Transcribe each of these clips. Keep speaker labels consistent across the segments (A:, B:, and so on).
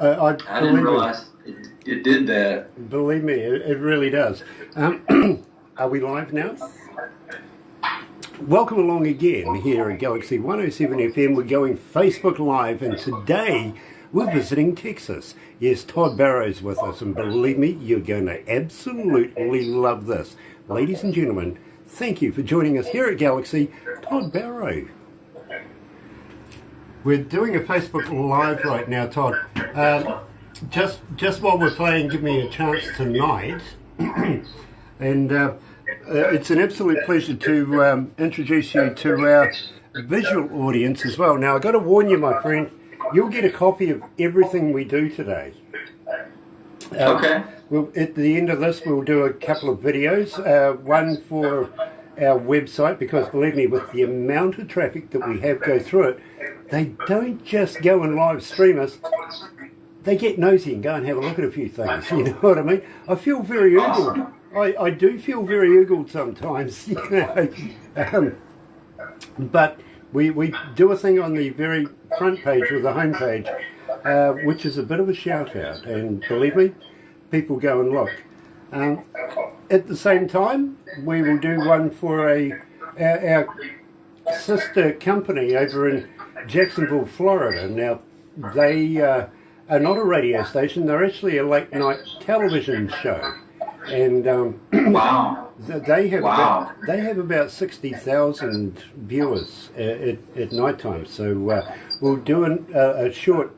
A: I didn't realize it did that.
B: Believe me, it really does. Are we live now? Welcome along again here at Galaxy 107 FM. We're going Facebook Live, and today we're visiting Texas. Yes, Todd Barrow's with us, and believe me, you're going to absolutely love this. Ladies and gentlemen, thank you for joining us here at Galaxy, Todd Barrow. We're doing a Facebook Live right now, Todd. Just while we're playing Give Me a Chance Tonight, and it's an absolute pleasure to introduce you to our visual audience as well. Now, I've got to warn you, my friend, you'll get a copy of everything we do today.
A: Okay.
B: At the end of this, we'll do a couple of videos, one for our website, because believe me, with the amount of traffic that we have go through it, they don't just go and live stream us, they get nosy and go and have a look at a few things, you know what I mean? I feel very oogled. I do feel very oogled sometimes, you know. But we do a thing on the very front page, or the home page, which is a bit of a shout out, and believe me, people go and look. At the same time, we will do one for our sister company over in Jacksonville, Florida. Now, they are not a radio station, they're actually a late night television show. And
A: wow.
B: They have about 60,000 viewers at night time. So we'll do a short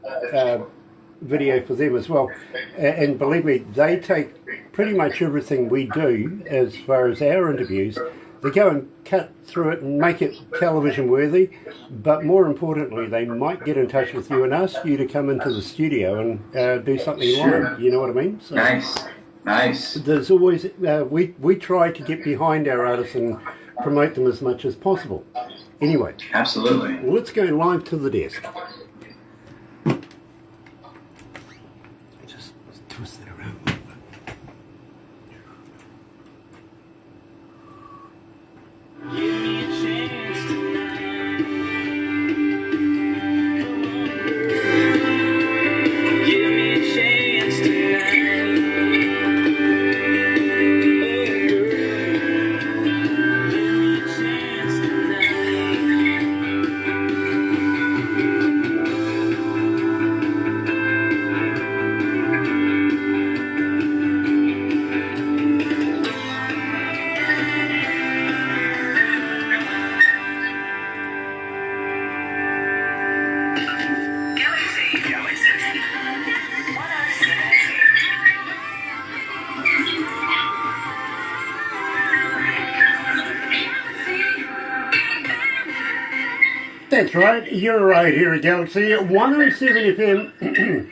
B: video for them as well. And believe me, they take pretty much everything we do as far as our interviews. They go and cut through it and make it television worthy, but more importantly, they might get in touch with you and ask you to come into the studio and do something live. You know what I mean? So
A: Nice.
B: There's always we try to get behind our artists and promote them as much as possible. Anyway,
A: absolutely.
B: Let's go live to the desk. Just twist it around. That's right, you're right here at Galaxy 107 FM.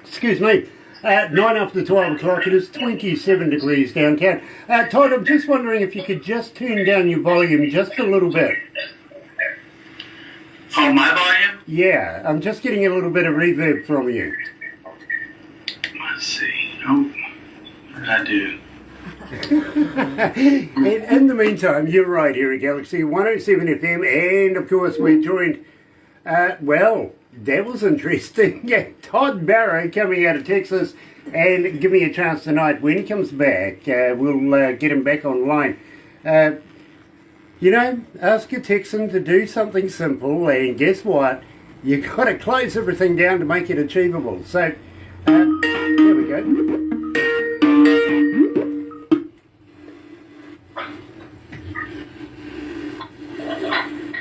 B: Excuse me, 9 after 12 o'clock, it is 27 degrees downtown. Todd, I'm just wondering if you could just turn down your volume just a little bit.
C: Oh, my volume?
B: Yeah, I'm just getting a little bit of reverb from you.
C: Let's see. Oh, what did I do?
B: In the meantime, you're right here at Galaxy 107 FM, and of course we're joined, well, that was interesting. Todd Barrow coming out of Texas, and Give Me a Chance Tonight. When he comes back, we'll get him back online. You know, ask a Texan to do something simple, and guess what? You've got to close everything down to make it achievable. So, there we go.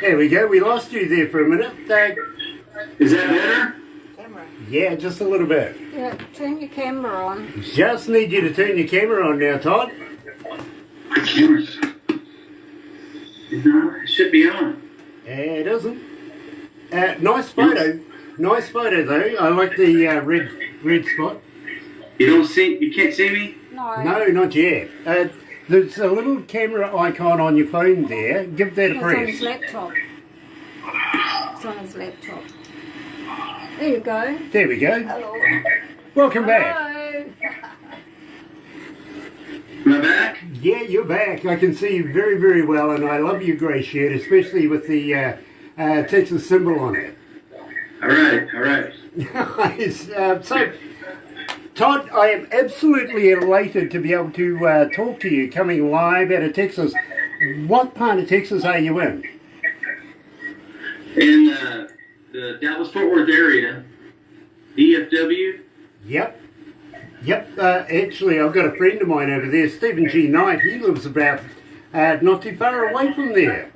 B: There we go. We lost you there for a minute.
C: Is that better?
D: Camera.
B: Yeah, just a little bit.
D: Yeah, turn your camera on.
B: Just need you to turn your camera on now, Todd.
C: My camera's... No, it should be on.
B: It isn't. Nice photo. Nice photo, though. I like the red spot.
C: You can't see me?
D: No.
B: No, not yet. There's a little camera icon on your phone there. Give that a
D: It's
B: press.
D: on his laptop. It's on his laptop. There you go.
B: There we go.
D: Hello.
B: Welcome back.
D: Hello.
C: Am I back?
B: Yeah, you're back. I can see you very, very well, and I love your grey shirt, especially with the Texas symbol on it.
C: All right.
B: Nice. So, Todd, I am absolutely elated to be able to talk to you coming live out of Texas. What part of Texas are you in?
C: In the Dallas-Fort Worth area, DFW.
B: Yep. Actually, I've got a friend of mine over there, Stephen G. Knight. He lives about not too far away from there.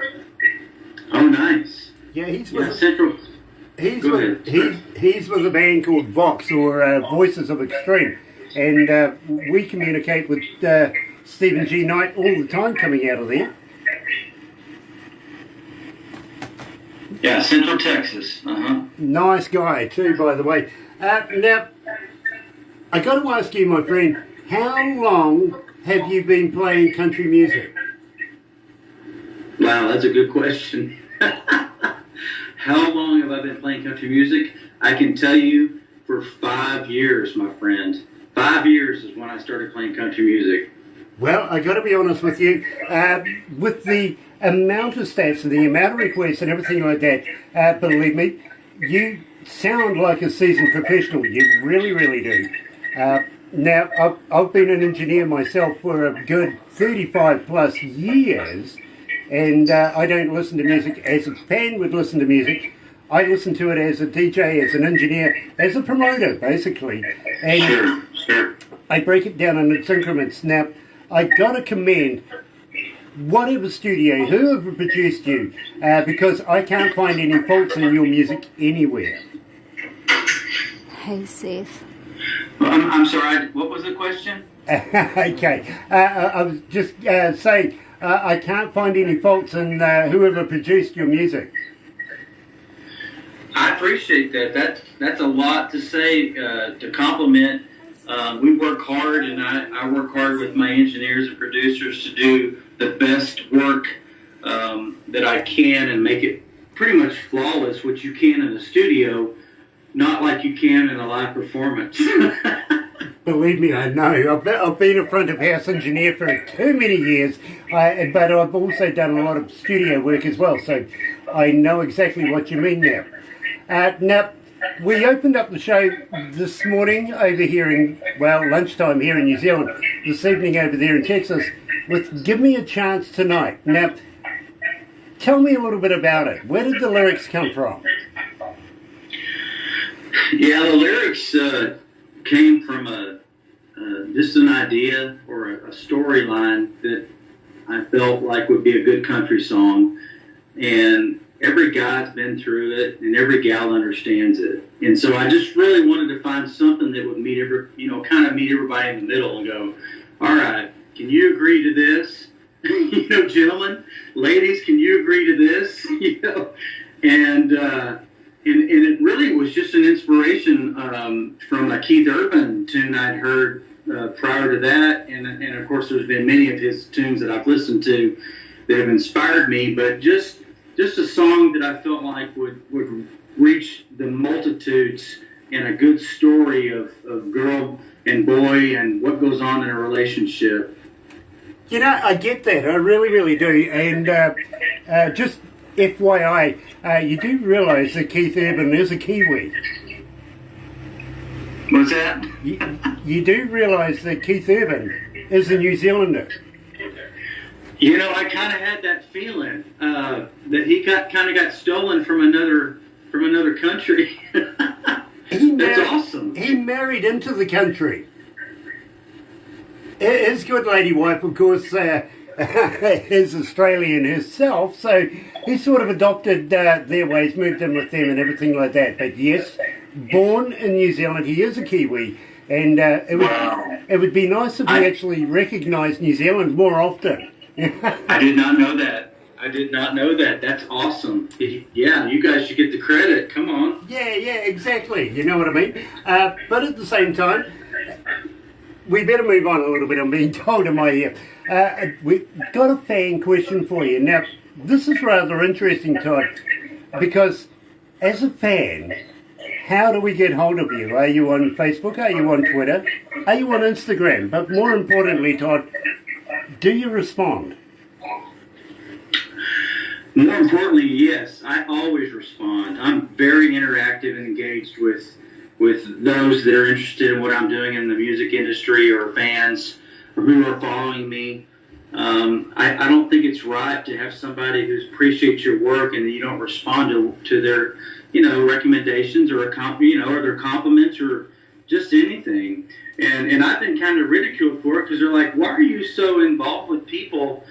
C: Oh, nice.
B: Yeah, he's
C: Yeah,
B: with
C: Central.
B: he's
C: Go
B: with
C: ahead.
B: he's with a band called Vox, or Voices of Extreme, and we communicate with Stephen G. Knight all the time coming out of there.
A: Yeah, Central Texas.
B: Nice guy too, by the way. Now, I got to ask you, my friend, how long have you been playing country music?
C: Wow, that's a good question. How long have I been playing country music? I can tell you for 5 years, my friend. 5 years is when I started playing country music.
B: Well, I got to be honest with you. With the amount of stats and the amount of requests and everything like that, believe me, you sound like a seasoned professional. You really, really do. Now, I've been an engineer myself for a good 35 plus years, and I don't listen to music as a fan would listen to music. I listen to it as a DJ, as an engineer, as a promoter, basically. And
C: Sure.
B: I break it down in its increments. Now, I got to commend whatever studio, whoever produced you, because I can't find any faults in your music anywhere.
D: Hey, Seth.
A: Well, I'm sorry, what was the question?
B: Okay, I was just saying, I can't find any faults in whoever produced your music.
C: I appreciate that. That's a lot to say, to compliment. We work hard, and I work hard with my engineers and producers to do the best work that I can and make it pretty much flawless, which you can in a studio, not like you can in a live performance.
B: Believe me, I know. I've been a front of house engineer for too many years, but I've also done a lot of studio work as well, so I know exactly what you mean now. Now, we opened up the show this morning over here in, well, lunchtime here in New Zealand, this evening over there in Texas, with Give Me a Chance Tonight. Now, tell me a little bit about it. Where did the lyrics come from?
C: Yeah, the lyrics came from just an idea or a storyline that I felt like would be a good country song. And every guy's been through it, and every gal understands it. And so I just really wanted to find something that would meet kind of meet everybody in the middle and go, all right, can you agree to this? Gentlemen, ladies, can you agree to this? And it really was just an inspiration from a Keith Urban tune I'd heard prior to that. And of course, there's been many of his tunes that I've listened to that have inspired me, but just a song that I felt like would reach the multitudes, and a good story of girl and boy and what goes on in a relationship.
B: You know, I get that. I really, really do. And just FYI, you do realise that Keith Urban is a Kiwi.
A: What's that?
B: You do realise that Keith Urban is a New Zealander.
C: I kind of had that feeling that he got stolen from another country. That's awesome.
B: He married into the country. His good lady wife, of course, is Australian herself, so he sort of adopted their ways, moved in with them and everything like that. But yes, born in New Zealand, he is a Kiwi, and it would be nice if we actually recognised New Zealand more often.
C: I did not know that. That's awesome. Yeah, you guys should get the credit. Come on.
B: Yeah, exactly. You know what I mean? But at the same time, we better move on a little bit. I'm being told in my ear. We've got a fan question for you. Now, this is rather interesting, Todd, because as a fan, how do we get hold of you? Are you on Facebook? Are you on Twitter? Are you on Instagram? But more importantly, Todd, do you respond?
C: More importantly, yes, I always respond. I'm very interactive and engaged with with those that are interested in what I'm doing in the music industry, or fans or who are following me. I don't think it's right to have somebody who appreciates your work and you don't respond to their, recommendations or or their compliments or just anything. And I've been kind of ridiculed for it because they're like, why are you so involved with people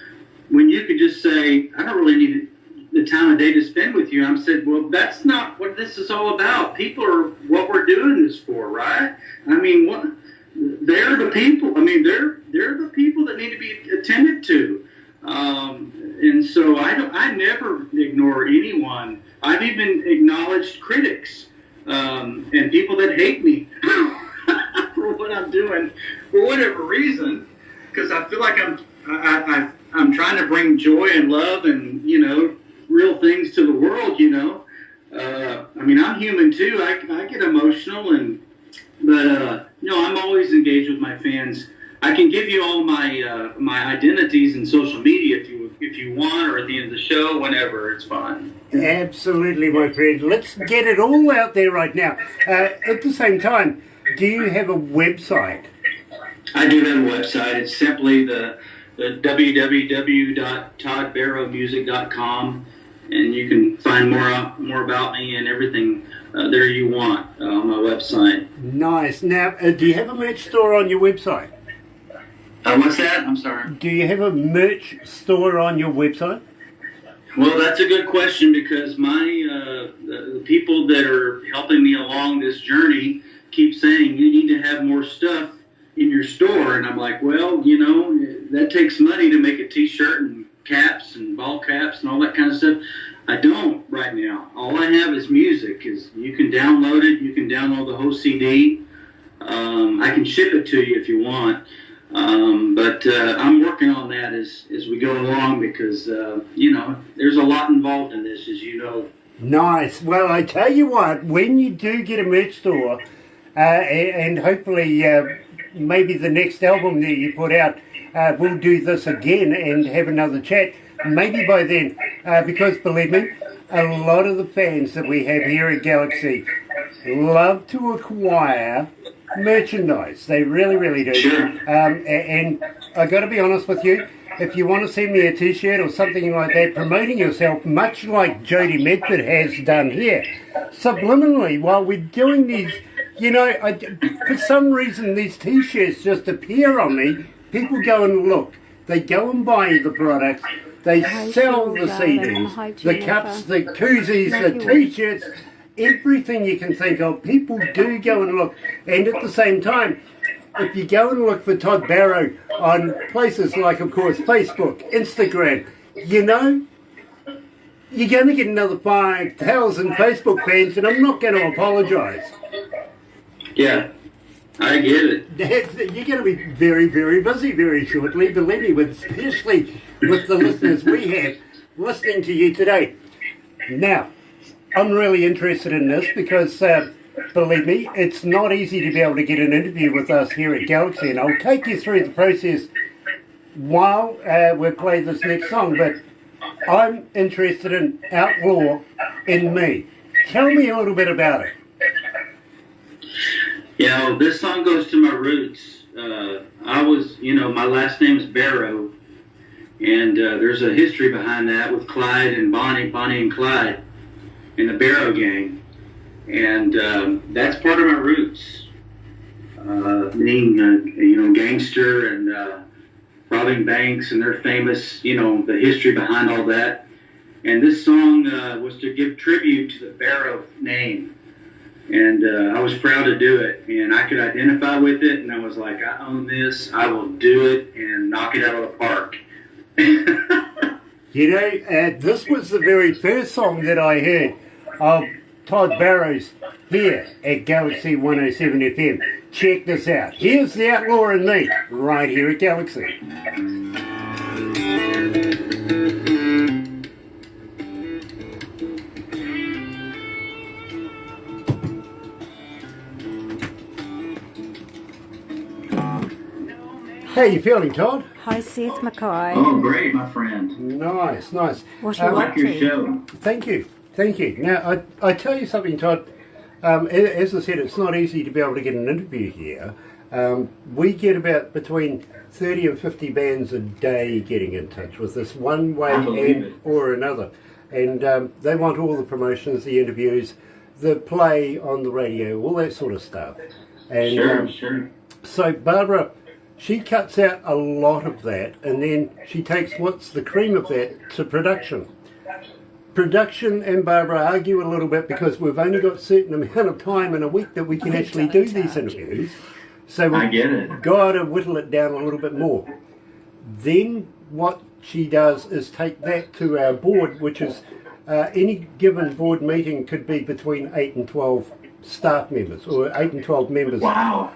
C: when you could just say, I don't really need the time of day to spend with you? I said, well, that's not what this is all about. People are what we're doing this for, right? I mean, they're the people. I mean, they're the people that need to be attended to. And so I never ignore anyone. I've even acknowledged critics and people that hate me for what I'm doing for whatever reason, because I feel like I'm trying to bring joy and love and real things to the world. I mean, I'm human too. I get emotional, but I'm always engaged with my fans. I can give you all my my identities and social media if you want, or at the end of the show, whenever. It's fine.
B: Absolutely, my friend. Let's get it all out there right now. At the same time, do you have a website?
C: I do have a website. It's simply the www.toddbarrowmusic.com, and you can find more about me and everything there you want on my website.
B: Nice. Now, do you have a merch store on your website?
C: What's that? I'm sorry.
B: Do you have a merch store on your website?
C: Well, that's a good question, because the people that are helping me along this journey keep saying you need to have more stuff in your store, and I'm like, well, that takes money to make a T-shirt and caps and ball caps and all that kind of stuff. I don't right now. All I have is music. You can download it. You can download the whole CD. I can ship it to you if you want. But I'm working on that as we go along, because, there's a lot involved in this, as you know.
B: Nice. Well, I tell you what, when you do get a merch store, and hopefully maybe the next album that you put out, we'll do this again and have another chat, maybe by then, because believe me, a lot of the fans that we have here at Galaxy love to acquire merchandise. They really, really do.
C: Sure.
B: And I got to be honest with you, if you want to send me a T-shirt or something like that, promoting yourself, much like Jody Medford has done here, subliminally, while we're doing these, for some reason these T-shirts just appear on me. People go and look. They go and buy the products. They sell the CDs, the cups, the koozies, the T-shirts, everything you can think of. People do go and look. And at the same time, if you go and look for Todd Barrow on places like, of course, Facebook, Instagram, you're going to get another 5,000 Facebook fans, and I'm not going to apologise.
C: Yeah, I get it.
B: You're going to be very, very busy very shortly, believe me, especially with the listeners we have listening to you today. Now, I'm really interested in this because, believe me, it's not easy to be able to get an interview with us here at Galaxy, and I'll take you through the process while we play this next song, but I'm interested in Outlaw in Me. Tell me a little bit about it.
C: Yeah, well, this song goes to my roots. My last name is Barrow, and there's a history behind that with Clyde and Bonnie and Clyde, and the Barrow Gang. And that's part of my roots, being gangster and robbing banks, and they're famous, the history behind all that. And this song was to give tribute to the Barrow name. And I was proud to do it, and I could identify with it, and I was like, I own this, I will do it and knock it out of the park.
B: This was the very first song that I heard of Todd Barrow's here at Galaxy 107 FM. Check this out. Here's The Outlaw in Me, right here at Galaxy. How you feeling, Todd?
D: Hi, Seth McKay.
C: Oh, great, my friend.
B: Nice.
D: What are you up
C: like your
D: to?
C: show.
B: Thank you. Now, I tell you something, Todd. As I said, it's not easy to be able to get an interview here. We get about between 30 and 50 bands a day getting in touch with us one way or another. And they want all the promotions, the interviews, the play on the radio, all that sort of stuff. And,
A: Sure.
B: So Barbara, she cuts out a lot of that, and then she takes what's the cream of that to production. Production and Barbara argue a little bit because we've only got a certain amount of time in a week that we can actually do these interviews. So we've got to whittle it down a little bit more. Then what she does is take that to our board, which is any given board meeting could be between 8 and 12 staff members, or 8 and 12 members.
A: Wow.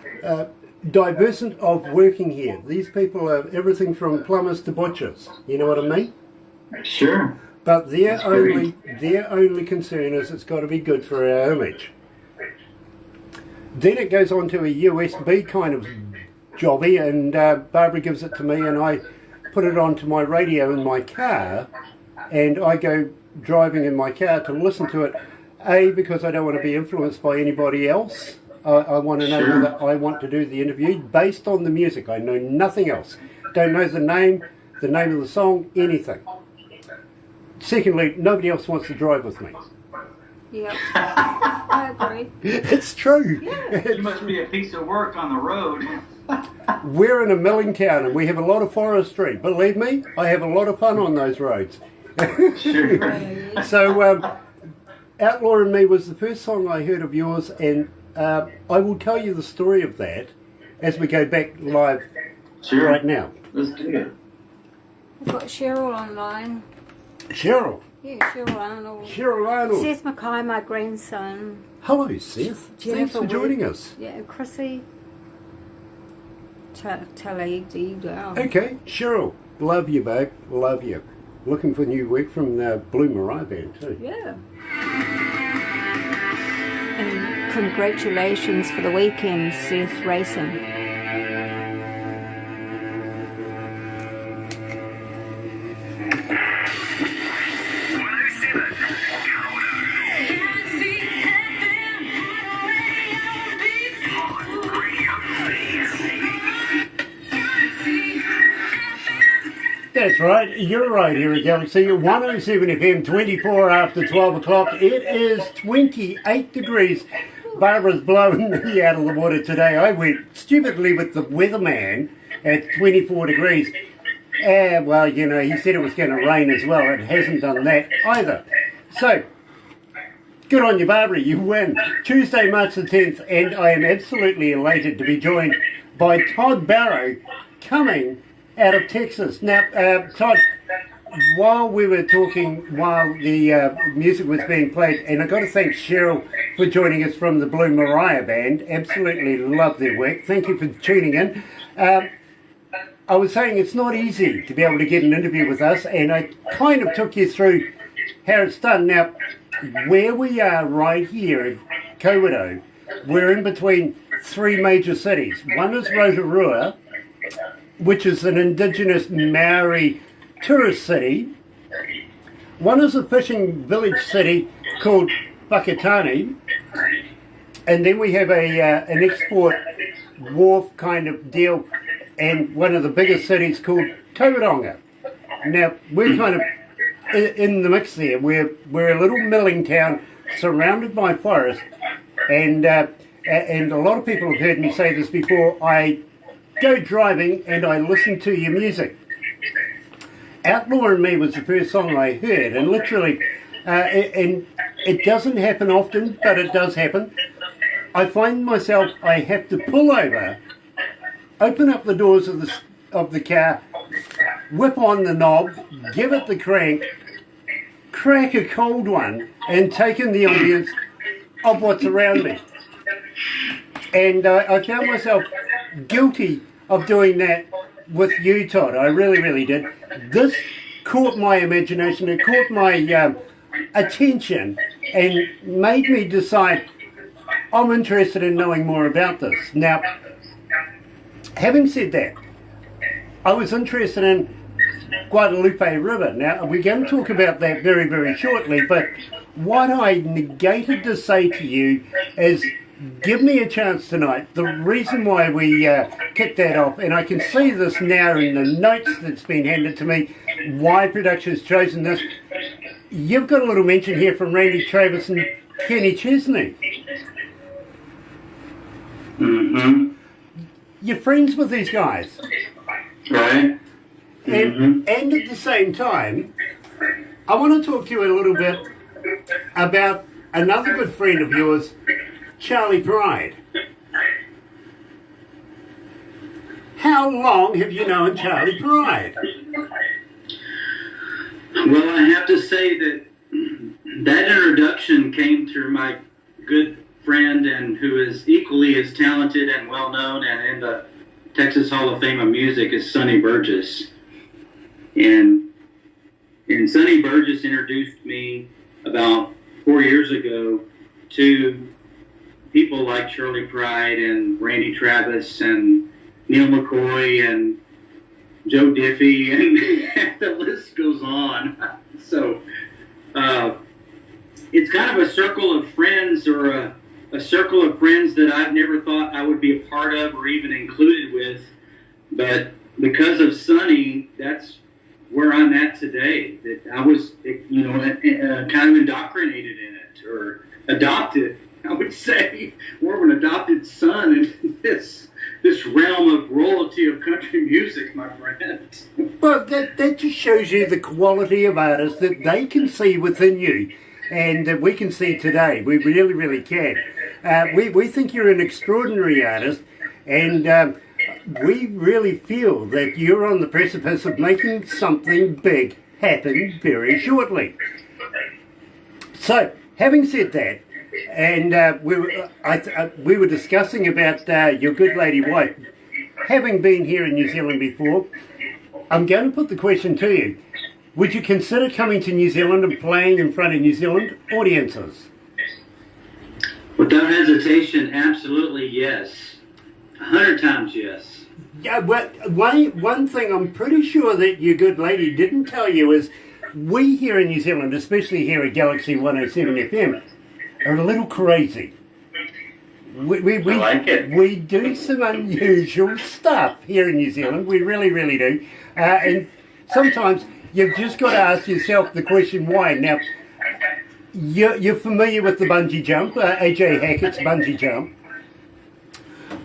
B: Diversant of working here. These people are everything from plumbers to butchers. You know what I mean?
A: Sure.
B: But their only concern is it's got to be good for our image. Then it goes on to a USB kind of jobby, and Barbara gives it to me, and I put it onto my radio in my car, and I go driving in my car to listen to it. A, because I don't want to be influenced by anybody else. I want to know whether I want to do the interview based on the music. I know nothing else. Don't know the name of the song, anything. Secondly, nobody else wants to drive with me.
D: Yep. I agree.
B: It's true.
D: Yeah.
A: You must be a piece of work on the road.
B: We're in a milling town and we have a lot of forestry. Believe me, I have a lot of fun on those roads.
A: Sure.
B: So, Outlaw and Me was the first song I heard of yours, and I will tell you the story of that as we go back live right now.
A: Let's do it.
D: I've got Cheryl online.
B: Cheryl.
D: Yeah, Cheryl Arnold.
B: Cheryl Arnold.
D: Seth Mackay, my grandson.
B: Hello, Seth. Thanks
D: Jennifer
B: for joining us.
D: Yeah, Chrissy. Taladi.
B: Okay, Cheryl. Love you, babe. Love you. Looking for new work from the Blue Mariah Band, too.
D: Yeah. And congratulations for the weekend, Seth Racing.
B: That's right, you're right here at Galaxy 107 FM, 24 after 12 o'clock. It is 28 degrees. Barbara's blowing me out of the water today. I went stupidly with the weatherman at 24 degrees. Well, you know, he said it was going to rain as well. It hasn't done that either. So, good on you, Barbara. You win. Tuesday, March the 10th, and I am absolutely elated to be joined by Todd Barrow, coming out of Texas. Now, Todd, while we were talking, while the music was being played, and I've got to thank Cheryl for joining us from the Blue Mariah Band. Absolutely love their work. Thank you for tuning in. I was saying it's not easy to be able to get an interview with us, and I kind of took you through how it's done. Now, where we are right here at Kawerau, we're in between three major cities. One is Rotorua, which is an indigenous Maori tourist city. One is a fishing village city called Whakatane, and then we have an export wharf kind of deal, and one of the biggest cities called Tauranga. Now, we're kind of in the mix there. We're a little milling town surrounded by forest, and a lot of people have heard me say this before. I go driving and I listen to your music. Outlaw and Me was the first song I heard, and literally, and it doesn't happen often, but it does happen. I find myself, I have to pull over, open up the doors of the car, whip on the knob, give it the crank, crack a cold one, and take in the ambience of what's around me. And I found myself guilty of doing that with you, Todd. I really, really did. This caught my imagination, it caught my attention, and made me decide I'm interested in knowing more about this. Now, having said that, I was interested in Guadalupe River. Now, we're going to talk about that very, very shortly, but what I negated to say to you is, give me a chance tonight. The reason why we kicked that off, and I can see this now in the notes that's been handed to me, why production's chosen this. You've got a little mention here from Randy Travis and Kenny Chesney.
C: Mm-hmm.
B: You're friends with these guys.
C: Right.
B: And at the same time, I want to talk to you a little bit about another good friend of yours, Charlie Pride. How long have you known Charlie Pride?
C: Well, I have to say that introduction came through my good friend and who is equally as talented and well known and in the Texas Hall of Fame of Music is Sonny Burgess. And Sonny Burgess introduced me about 4 years ago to people like Shirley Pride and Randy Travis and Neil McCoy and Joe Diffie, and the list goes on. So it's kind of a circle of friends, or a circle of friends that I've never thought I would be a part of or even included with. But because of Sonny, that's where I'm at today. That I was, kind of indoctrinated in it, or adopted, I would say, more of an adopted son in this realm of royalty of country music, my friend.
B: Well, that just shows you the quality of artists that they can see within you, and that we can see today. We really, really can. We think you're an extraordinary artist, and we really feel that you're on the precipice of making something big happen very shortly. So, having said that, and we were discussing about your good lady wife. Having been here in New Zealand before, I'm going to put the question to you. Would you consider coming to New Zealand and playing in front of New Zealand audiences?
C: Without hesitation, absolutely yes. 100 times yes.
B: Yeah, well, one thing I'm pretty sure that your good lady didn't tell you is we here in New Zealand, especially here at Galaxy 107 FM, are a little crazy. We
C: like it.
B: We do some unusual stuff here in New Zealand. We really, really do. And sometimes you've just got to ask yourself the question why. Now, you're familiar with the bungee jump, AJ Hackett's bungee jump.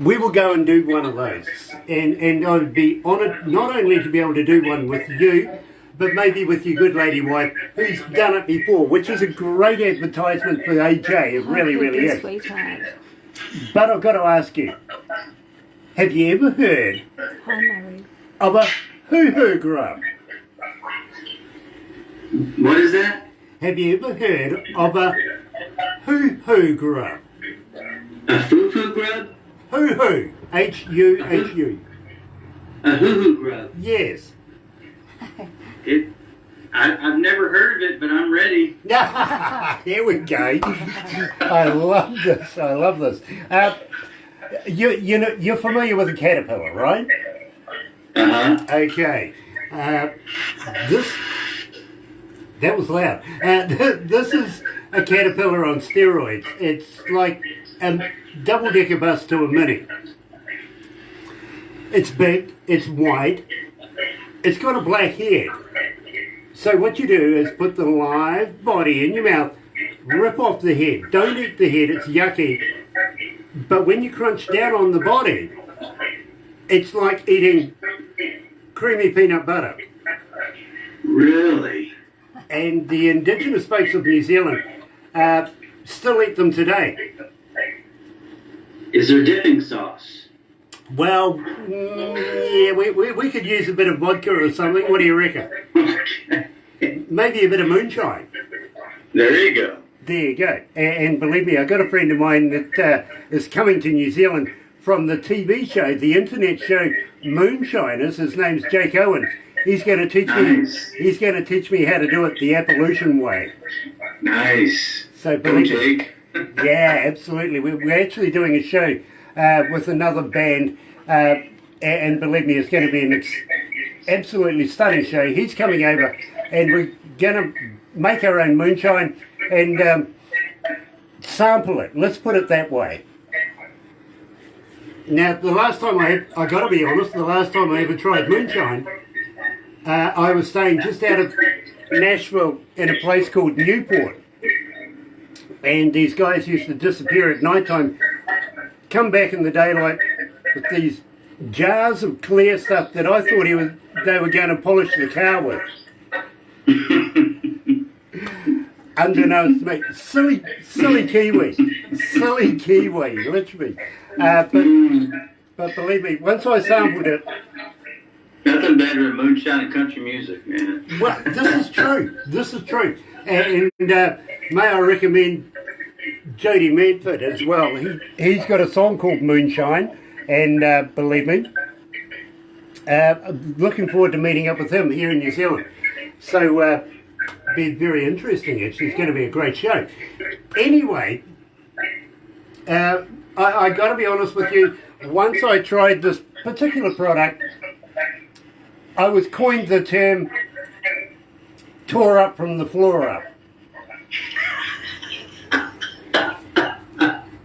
B: We will go and do one of those. And I'd be honoured not only to be able to do one with you, but maybe with your good lady wife, who's done it before, which is a great advertisement for AJ. It really, really is.
D: Sweetheart.
B: But I've got to ask you, have you ever heard
D: Hi, Mary.
B: of a hoo-hoo grub?
C: What is that?
B: Have you ever heard of a hoo-hoo grub?
C: A foo-foo grub?
B: Hoo-hoo. H-U-H-U.
C: A hoo-hoo grub?
B: Yes.
C: I've never heard of it, but I'm ready.
B: Here we go. I love this. I love this. You're familiar with a caterpillar, right?
C: Uh-huh.
B: Okay. That was loud. This is a caterpillar on steroids. It's like a double-decker bus to a mini. It's big. It's white. It's got a black head. So what you do is put the live body in your mouth, rip off the head. Don't eat the head, it's yucky. But when you crunch down on the body, it's like eating creamy peanut butter.
C: Really?
B: And the indigenous folks of New Zealand still eat them today.
C: Is there dipping sauce?
B: Well, yeah, we could use a bit of vodka or something. What do you reckon? Maybe a bit of moonshine.
C: There you go.
B: There you go. And believe me, I've got a friend of mine that is coming to New Zealand from the TV show, the internet show Moonshiners. His name's Jake Owens. He's going to teach
C: Nice.
B: me. He's going to teach me how to do it the Appalachian way.
C: Nice.
B: So
C: Go,
B: believe
C: Jake.
B: Yeah, absolutely. We're actually doing a show with another band, and believe me, it's going to be an absolutely stunning show. He's coming over, and we're going to make our own moonshine and sample it. Let's put it that way. Now, the last time I got to be honest, the last time I ever tried moonshine, I was staying just out of Nashville in a place called Newport. And these guys used to disappear at night time, come back in the daylight with these jars of clear stuff that I thought they were going to polish the car with. Unbeknownst to me, silly Kiwi, literally. But believe me, once I sampled it,
C: nothing better than moonshine and country music, man.
B: well, this is true. And may I recommend Jody Medford as well. He's got a song called Moonshine, and believe me, I'm looking forward to meeting up with him here in New Zealand. So, be very interesting. Actually, it's going to be a great show. Anyway, I got to be honest with you. Once I tried this particular product, I was coined the term "tore up from the floor up."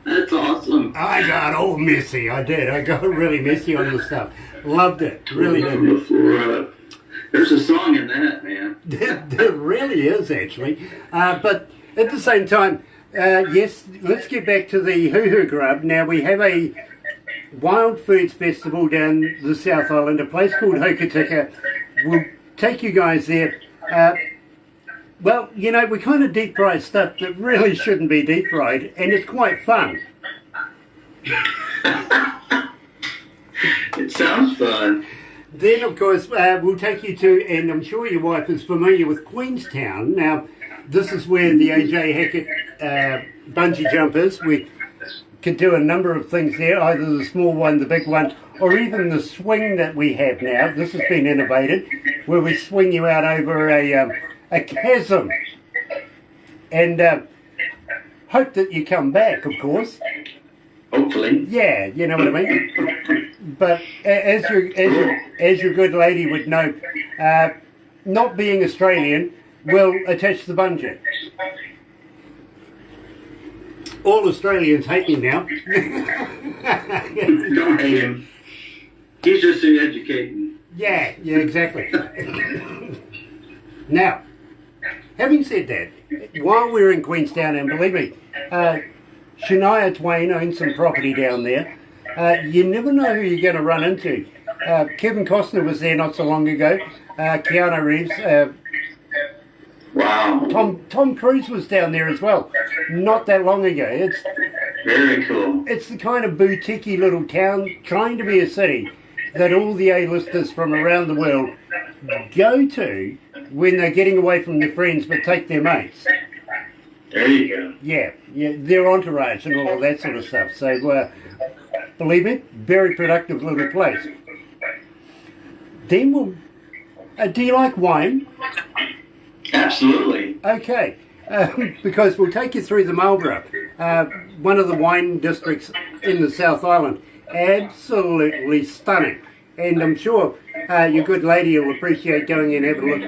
C: That's awesome.
B: I got all messy. I did. I got really messy on the stuff. Loved it. Really did.
C: From the floor up. There's a song in that, man.
B: There really is, actually. But at the same time, yes, let's get back to the hoo-hoo grub. Now, we have a wild foods festival down the South Island, a place called Hokitika. We'll take you guys there. Well, you know, we kind of deep fry stuff that really shouldn't be deep fried, and it's quite fun.
C: It sounds fun.
B: Then, of course, we'll take you to, and I'm sure your wife is familiar with Queenstown. Now, this is where the A.J. Hackett bungee jump is. We can do a number of things there, either the small one, the big one, or even the swing that we have now. This has been innovated, where we swing you out over a chasm. And hope that you come back, of course.
C: Hopefully.
B: Yeah, you know what I mean? But as your good lady would know, not being Australian will attach the bungee. All Australians hate me now.
C: Don't hate him. He's just educating.
B: Yeah, exactly. Now, having said that, while we're in Queenstown, and believe me, Shania Twain owns some property down there. You never know who you're going to run into. Kevin Costner was there not so long ago. Keanu Reeves.
C: Wow.
B: Tom Cruise was down there as well, not that long ago. It's
C: very cool.
B: It's the kind of boutique-y little town, trying to be a city, that all the A-listers from around the world go to when they're getting away from their friends but take their mates.
C: There you go.
B: Yeah, their entourage and all of that sort of stuff. So, believe me, very productive little place. Then we'll... do you like wine?
C: Absolutely.
B: Okay, because we'll take you through the Marlborough, one of the wine districts in the South Island. Absolutely stunning. And I'm sure your good lady will appreciate going and have a look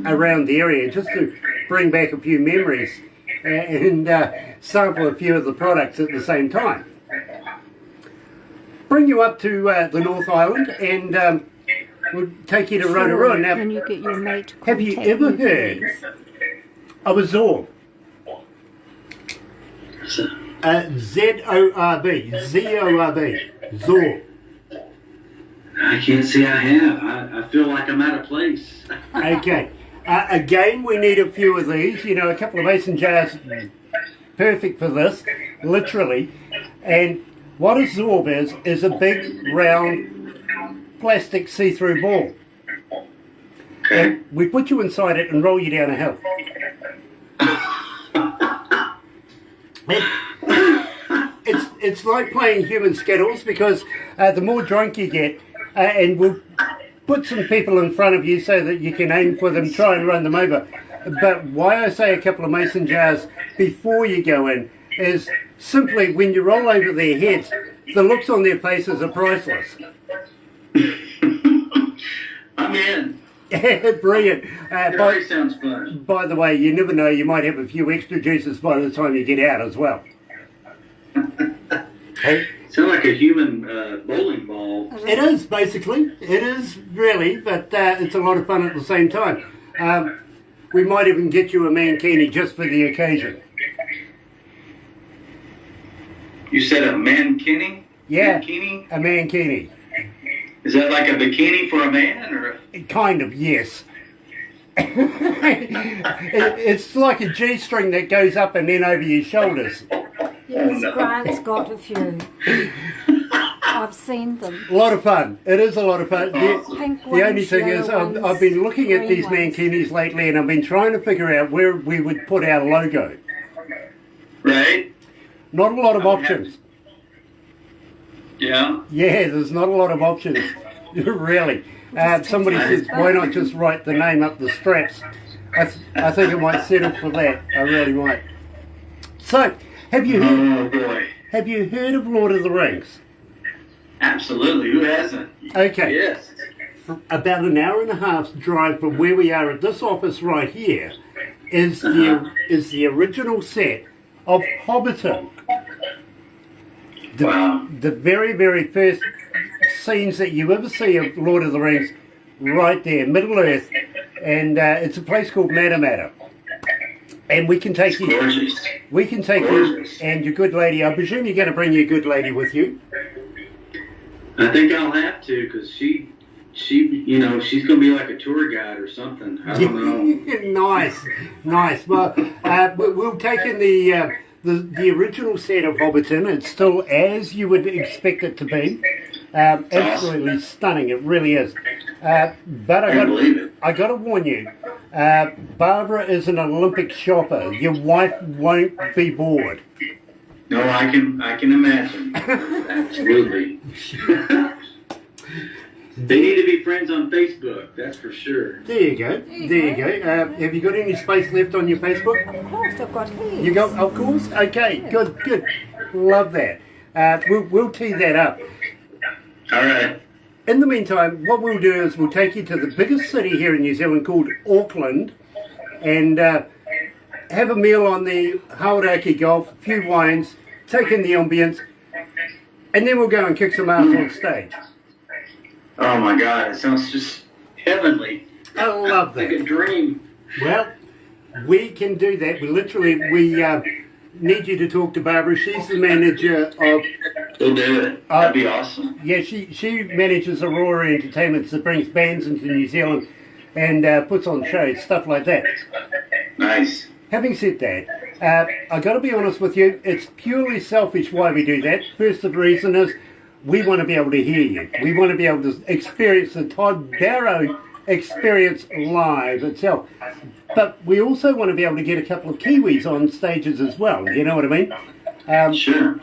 B: around the area just to bring back a few memories and sample a few of the products at the same time. Bring you up to the North Island and we'll take you to Rotorua. Now,
D: when you get your mate,
B: have you ever heard of a Zorb? Z-O-R-B. Z-O-R-B. Zorb.
C: I can't say I have. I feel like I'm out of place.
B: Okay. Again, we need a few of these. You know, a couple of mason jars. Perfect for this. Literally. And what a Zorb is a big, round, plastic see-through ball.
C: Okay.
B: And we put you inside it and roll you down a hill. It's like playing human skittles, because the more drunk you get, and we'll put some people in front of you so that you can aim for them, try and run them over. But why I say a couple of mason jars before you go in is simply when you roll over their heads, the looks on their faces are priceless.
C: I'm in.
B: Brilliant.
C: It always sounds fun.
B: By the way, you never know, you might have a few extra juices by the time you get out as well. Hey,
C: Sound like a human bowling ball.
B: it is, basically. It is, really, but it's a lot of fun at the same time. We might even get you a mankini just for the occasion.
C: You said a mankini?
B: Yeah,
C: Mankini?
B: a mankini.
C: Is that like a bikini for a man, or?
B: Kind of, yes. It's like a G-string that goes up and then over your shoulders.
D: Yes, Grant's got a few. I've seen them.
B: A lot of fun. It is a lot of fun.
D: Pink
B: The only
D: ones,
B: thing is,
D: yellow
B: I've been looking at
D: green
B: these
D: ones.
B: mankinis lately, and I've been trying to figure out where we would put our logo.
C: Right?
B: Not a lot of options.
C: Yeah.
B: Yeah, there's not a lot of options, really. Somebody says, why not just write the name up the straps? I think I might settle for that. I really might. So, have you
C: Oh boy.
B: heard of Lord of the Rings?
C: Absolutely. Who hasn't?
B: Okay.
C: Yes.
B: About an hour and a half's drive from where we are at this office right here is the original set of Hobbiton.
C: Wow.
B: The very, very first scenes that you ever see of Lord of the Rings, right there, Middle Earth, and it's a place called Matamata. And we can take you.
C: Gorgeous.
B: We can take
C: Gorgeous.
B: you and your good lady. I presume you're going to bring your good lady with you.
C: I think I'll have to, because she, she's going to be like a tour guide or something. I don't know.
B: nice. Well, we'll take in the original set of Hobbiton. It's still as you would expect it to be. Absolutely stunning. It really is. But
C: I believe it.
B: I got to warn you. Barbara is an Olympic shopper. Your wife won't be bored.
C: No, I can imagine. Absolutely. They need to be friends on Facebook, that's for sure.
B: There you go. Have you got any space left on your Facebook?
D: Of course, I've got his.
B: You got, of course. Okay, good. Love that. We'll tee that up.
C: All right.
B: In the meantime, what we'll do is we'll take you to the biggest city here in New Zealand called Auckland, and have a meal on the Hauraki Golf, a few wines, take in the ambience, and then we'll go and kick some ass on stage.
C: Oh my God, it sounds just heavenly.
B: I love that.
C: Like a dream.
B: Well, we can do that. We need you to talk to Barbara. She's the manager of...
C: We'll do it. That'd be awesome.
B: Yeah, she manages Aurora Entertainments that brings bands into New Zealand and puts on shows, stuff like that.
C: Nice.
B: Having said that, I got to be honest with you, it's purely selfish why we do that. First of the reason is we want to be able to hear you. We want to be able to experience the Todd Barrow experience live itself. But we also want to be able to get a couple of Kiwis on stages as well, you know what I mean?
C: Sure.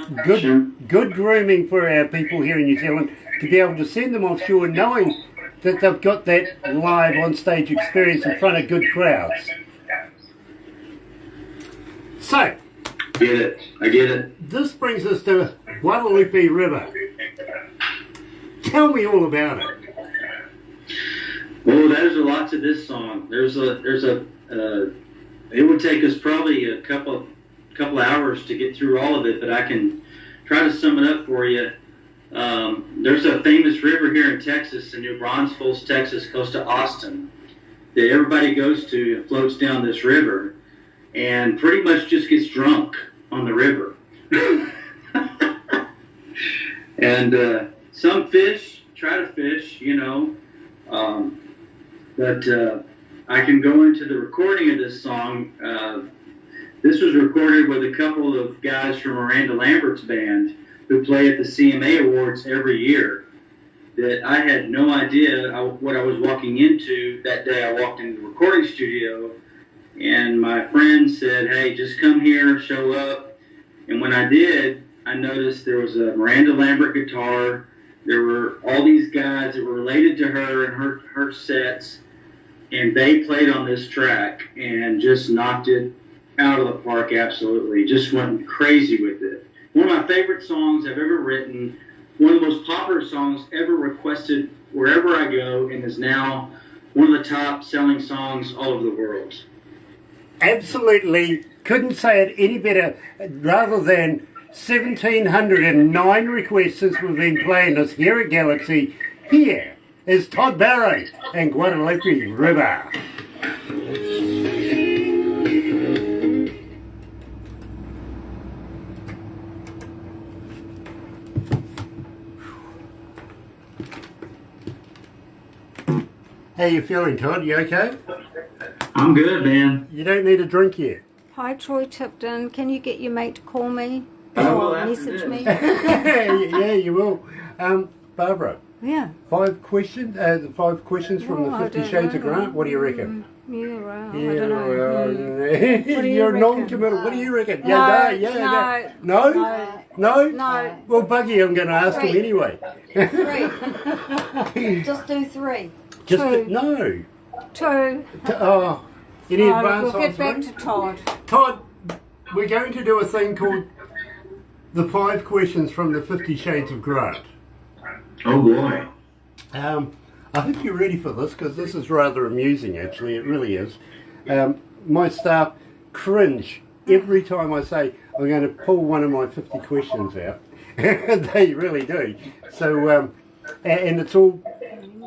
B: Good grooming for our people here in New Zealand to be able to send them offshore knowing that they've got that live on stage experience in front of good crowds. So,
C: I get it.
B: this brings us to Guadalupe River. Tell me all about it.
C: Well, there's a lot to this song. It would take us probably a couple hours to get through all of it, but I can try to sum it up for you. There's a famous river here in Texas, in New Braunfels, Texas, close to Austin, that everybody goes to and floats down this river and pretty much just gets drunk on the river. And some try to fish, but I can go into the recording of this song. This was recorded with a couple of guys from Miranda Lambert's band who play at the CMA Awards every year. That I had no idea what I was walking into. That day I walked into the recording studio and my friend said, "Hey, just come here, show up." And when I did, I noticed there was a Miranda Lambert guitar. There were all these guys that were related to her and her sets, and they played on this track and just knocked it out of the park absolutely. Just went crazy with it. One of my favorite songs I've ever written, one of the most popular songs ever requested wherever I go, and is now one of the top selling songs all over the world.
B: Absolutely, couldn't say it any better. Rather than 1,709 requests since we've been playing this here at Galaxy, here is Todd Barrow and Guadalupe River. How you feeling, Todd? You okay?
C: I'm good, man.
B: You don't need a drink yet.
D: Hi, Troy Tipton. Can you get your mate to call me?
A: I will
D: Or
A: after
D: message
A: this.
D: me?
B: Yeah, you will. Barbara,
D: Yeah.
B: 5 questions. The 5 questions from
D: Oh,
B: the
D: I
B: 50
D: don't
B: Shades
D: know.
B: of Grant. What do you reckon?
D: Yeah, right.
B: Yeah,
D: I don't know.
B: well,
D: What do you
B: you're
D: reckon?
B: non-committal. What do you reckon?
D: No,
B: Yeah, no. No?
D: No.
B: Well, Buggy, I'm going to ask him
D: 3.
B: anyway.
D: 3. Just do 3.
B: Just
D: 2.
B: no.
D: 2.
B: Oh, any
D: No,
B: advance
D: we'll get back
B: answer?
D: to Todd.
B: Todd, we're going to do a thing called the 5 questions from the 50 Shades of Grant.
C: Oh boy.
B: I hope you're ready for this because this is rather amusing, actually. It really is. My staff cringe every time I say I'm going to pull one of my 50 questions out. They really do. So, and it's all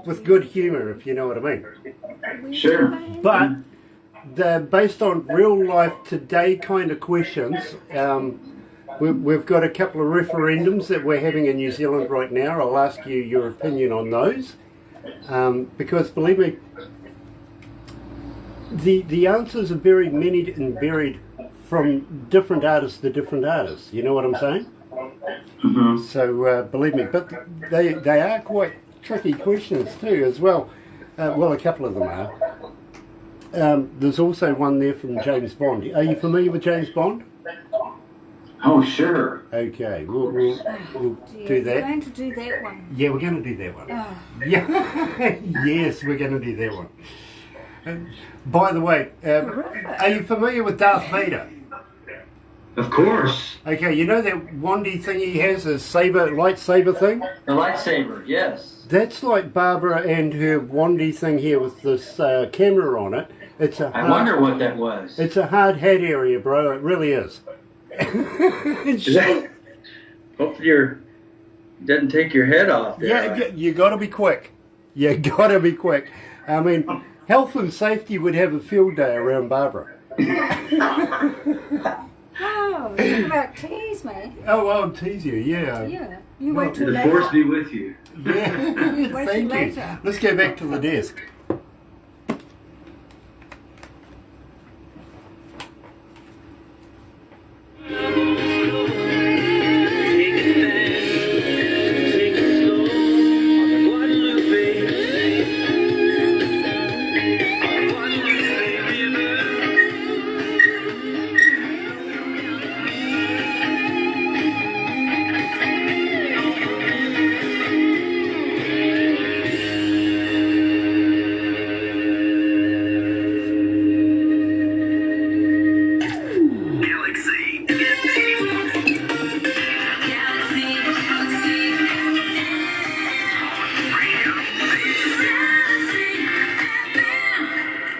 B: with good humour, if you know what I mean.
C: Sure.
B: But they're based on real life today kind of questions. We've got a couple of referendums that we're having in New Zealand right now. I'll ask you your opinion on those. Because believe me, the answers are very many and varied from different artists to different artists. You know what I'm saying?
C: Mm-hmm.
B: So believe me, but they are quite tricky questions too as well. Well, a couple of them are. There's also one there from James Bond. Are you familiar with James Bond?
A: Oh, sure.
B: Okay, we'll do
D: We're
B: that.
D: going to do that one.
B: Yeah, we're going to do that one.
D: Oh.
B: Yeah, yes, we're going to do that one. By the way, are you familiar with Darth Vader?
C: Of course.
B: Okay, you know that wandy thing he has, his lightsaber thing?
A: The lightsaber, yes.
B: That's like Barbara and her wandy thing here with this camera on it. It's a
A: I wonder what that was.
B: It's a hard hat area, bro. It really is.
C: Hopefully you doesn't take your head off there.
B: Yeah, you got to be quick. You got to be quick. I mean, health and safety would have a field day around Barbara.
D: Oh, talk about tease me.
B: Oh, I'll tease you. Yeah.
D: Yeah. You
B: Well,
D: wait till
C: The force
D: later.
C: be with you.
B: Yeah.
D: Wait
B: Thank
D: till
B: you.
D: later.
B: Let's go back to the desk.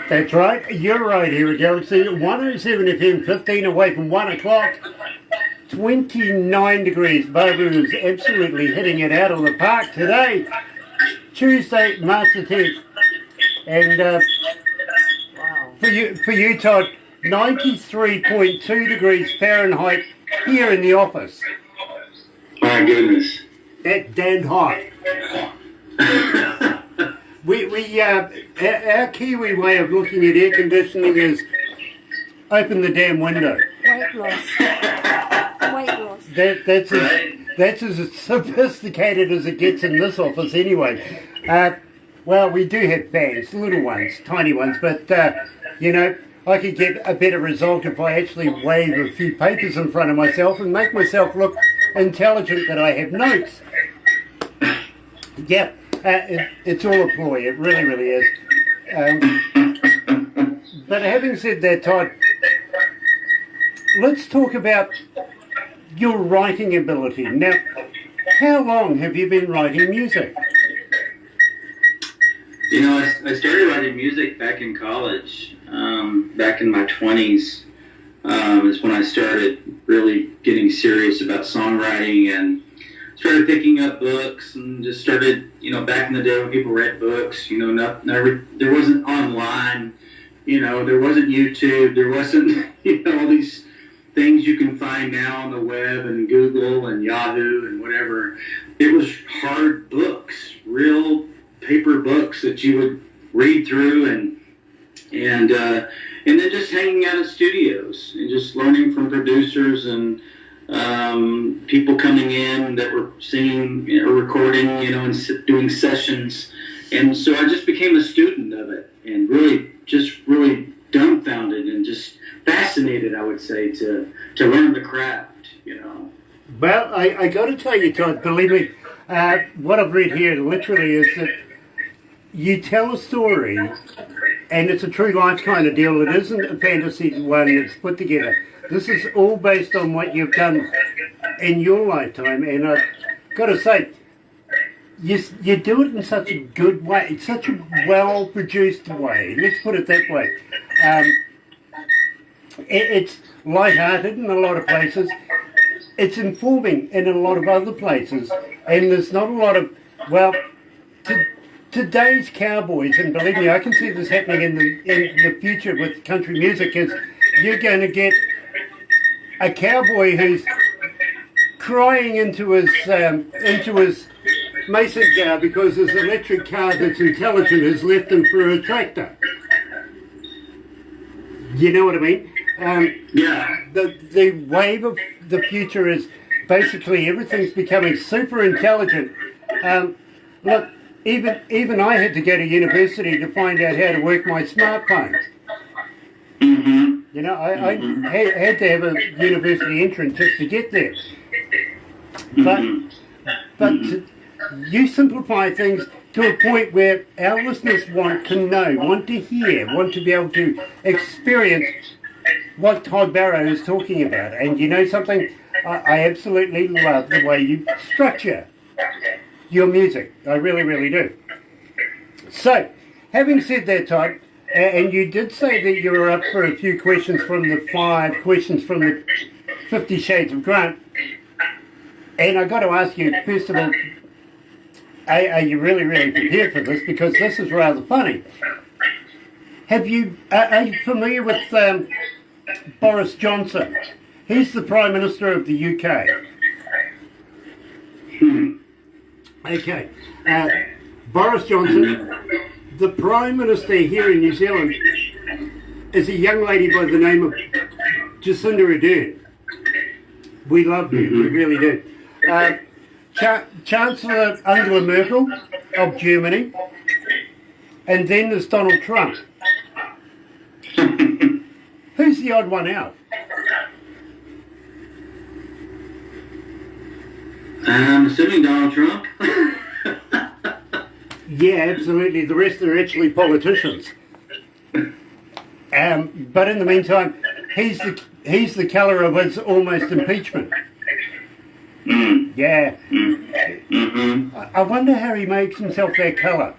B: That's right, you're right here at Galaxy 107 FM, 15 away from 1 o'clock, 29 degrees. Barbara is absolutely hitting it out on the park today, Tuesday, March the 10th. And for you, Todd, 93.2 degrees Fahrenheit here in the office.
C: My goodness.
B: That damned hot. Our Kiwi way of looking at air conditioning is open the damn window.
D: Weight loss. Weight loss.
B: That's as sophisticated as it gets in this office anyway. Well, we do have fans, little ones, tiny ones, but, you know, I could get a better result if I actually wave a few papers in front of myself and make myself look intelligent that I have notes. Yeah. It's all a ploy, it really, really is. But having said that, Todd, let's talk about your writing ability. Now, how long have you been writing music?
C: You know, I started writing music back in college, back in my 20s. Is when I started really getting serious about songwriting and started picking up books and just started, you know, back in the day when people read books, you know, there wasn't online, you know, there wasn't YouTube, there wasn't, you know, all these things you can find now on the web and Google and Yahoo and whatever. It was hard books, real paper books that you would read through and then just hanging out at studios and just learning from producers and people coming in that were singing or recording, you know, and doing sessions. And so I just became a student of it and really dumbfounded and just fascinated, I would say, to learn the craft, you know.
B: Well, I got to tell you, Todd, believe me, what I've read here literally is that you tell a story, and it's a true life kind of deal. It isn't a fantasy one that's put together. This is all based on what you've done in your lifetime, and I've got to say, you do it in such a good way. It's such a well-produced way. Let's put it that way. It's light-hearted in a lot of places. It's informing in a lot of other places, and there's not a lot of, well, today's cowboys, and believe me, I can see this happening in the future with country music, is you're going to get a cowboy who's crying into his mason car because his electric car that's intelligent has left him for a tractor. You know what I mean?
C: Yeah.
B: The wave of the future is basically everything's becoming super intelligent. Look, even I had to go to university to find out how to work my smartphone.
C: Mm-hmm.
B: You know, I had to have a university entrance just to get there. But you simplify things to a point where our listeners want to know, want to hear, want to be able to experience what Todd Barrow is talking about. And you know something? I absolutely love the way you structure your music. I really, really do. So, having said that, Todd, and you did say that you were up for a few questions from the 5 questions from the 50 Shades of Grant. And I've got to ask you, first of all, are you really, really prepared for this? Because this is rather funny. Are you familiar with Boris Johnson? He's the Prime Minister of the UK. Okay. Boris Johnson, the Prime Minister here in New Zealand, is a young lady by the name of Jacinda Ardern. We love you, we really do. Chancellor Angela Merkel of Germany, and then there's Donald Trump. Who's the odd one out?
C: I'm assuming Donald Trump.
B: Yeah, absolutely. The rest are actually politicians. But in the meantime, he's the colour of his almost impeachment. Yeah. I wonder how he makes himself that colour.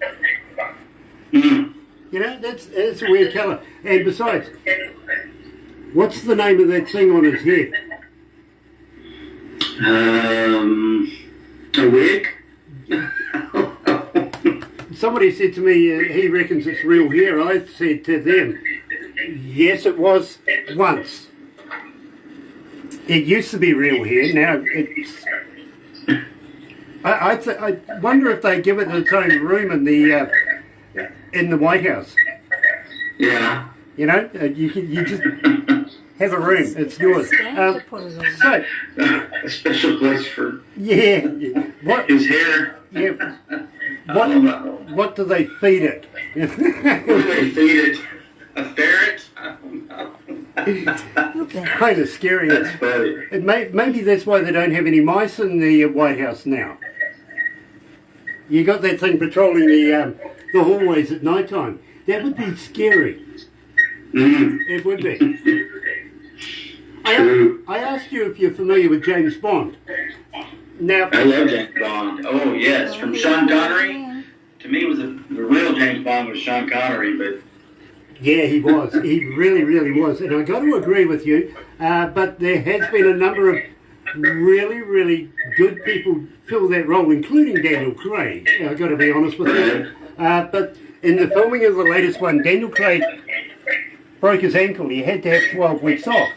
B: You know, that's a weird colour. And besides, what's the name of that thing on his head?
C: A wig?
B: Somebody said to me he reckons it's real hair. I said to them, yes, it was once. It used to be real hair. Now it's. I wonder if they give it its own room in the White House.
C: Yeah.
B: You know, you just have a room. It's yours. So
C: a special place for
B: what
C: his hair.
B: Yeah. What do they feed it?
C: What do they feed it? A ferret? I don't know.
B: It's kind of scary.
C: That's funny.
B: Maybe that's why they don't have any mice in the White House now. You got that thing patrolling the hallways at night time. That would be scary. It would be. I asked you if you're familiar with James Bond. Now,
C: I love James Bond. Oh, yes. From Sean Connery, to me, was the real James
A: time was Sean Connery, but
B: Yeah, he was. He really, really was. And I got to agree with you, but there has been a number of really, really good people fill that role, including Daniel Craig. I've got to be honest with you. But in the filming of the latest one, Daniel Craig broke his ankle. He had to have 12 weeks off.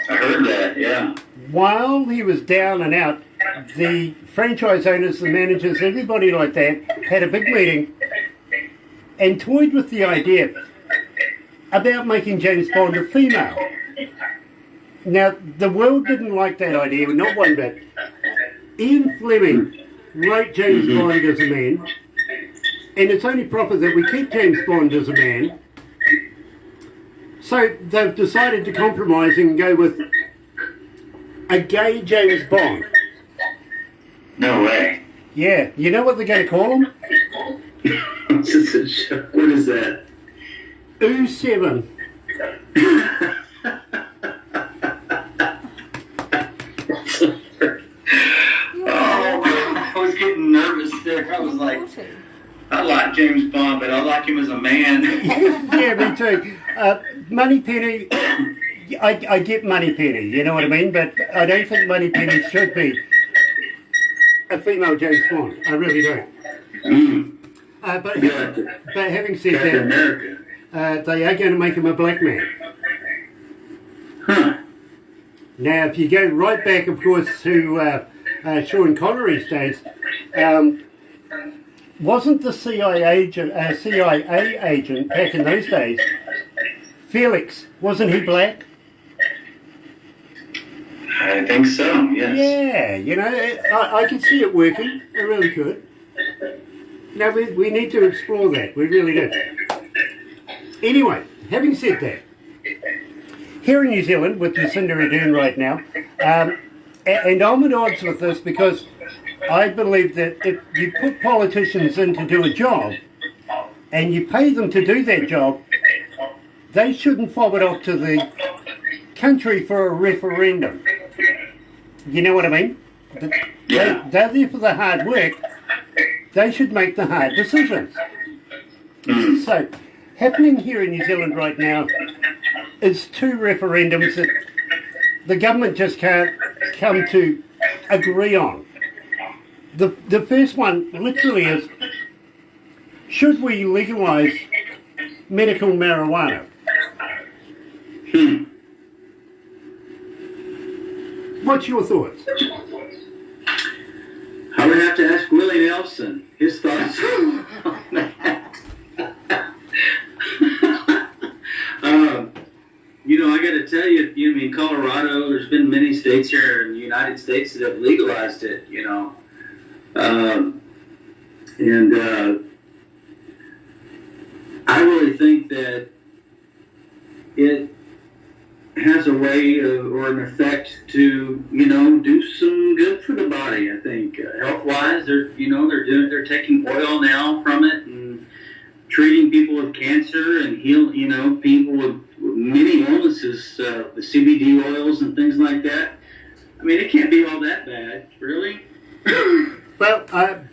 A: I heard that, yeah.
B: While he was down and out, the franchise owners, the managers, everybody like that, had a big meeting and toyed with the idea about making James Bond a female. Now, the world didn't like that idea, not one bit. Ian Fleming wrote James Bond as a man, and it's only proper that we keep James Bond as a man. So they've decided to compromise and go with a gay James Bond.
A: No way.
B: Yeah, you know what they're going to call him?
C: What is that?
B: U7.
A: I was getting nervous there. I was like, I like James Bond, but I like him as a man.
B: Yeah, me too. Moneypenny, I get Moneypenny, you know what I mean? But I don't think Moneypenny should be a female James Bond. I really don't. But having said
A: Captain
B: that,
A: America.
B: they are going to make him a black man.
A: Huh.
B: Now, if you go right back, of course, to Sean Connery's days, wasn't the CIA agent back in those days, Felix, wasn't he black?
A: I think so, yes.
B: Yeah, you know, I could see it working. I really could. Now, we need to explore that. We really do. Anyway, having said that, here in New Zealand, with Jacinda Ardern right now, and I'm at odds with this because I believe that if you put politicians in to do a job, and you pay them to do that job, they shouldn't fob it off to the country for a referendum. You know what I mean?
A: Yeah.
B: They're there for the hard work. They should make the hard decisions. So, happening here in New Zealand right now is two referendums that the government just can't come to agree on. The first one literally is, should we legalise medical marijuana? What's your thoughts?
C: I would have to ask Willie Nelson his thoughts on that. I got to tell you, in Colorado, there's been many states here in the United States that have legalized it, I really think that it has a way or an effect to, do some good for the body. I think health-wise, they're taking oil now from it and treating people with cancer and people with many illnesses, the CBD oils and things like that. I mean, it can't be all that bad, really.
B: Well,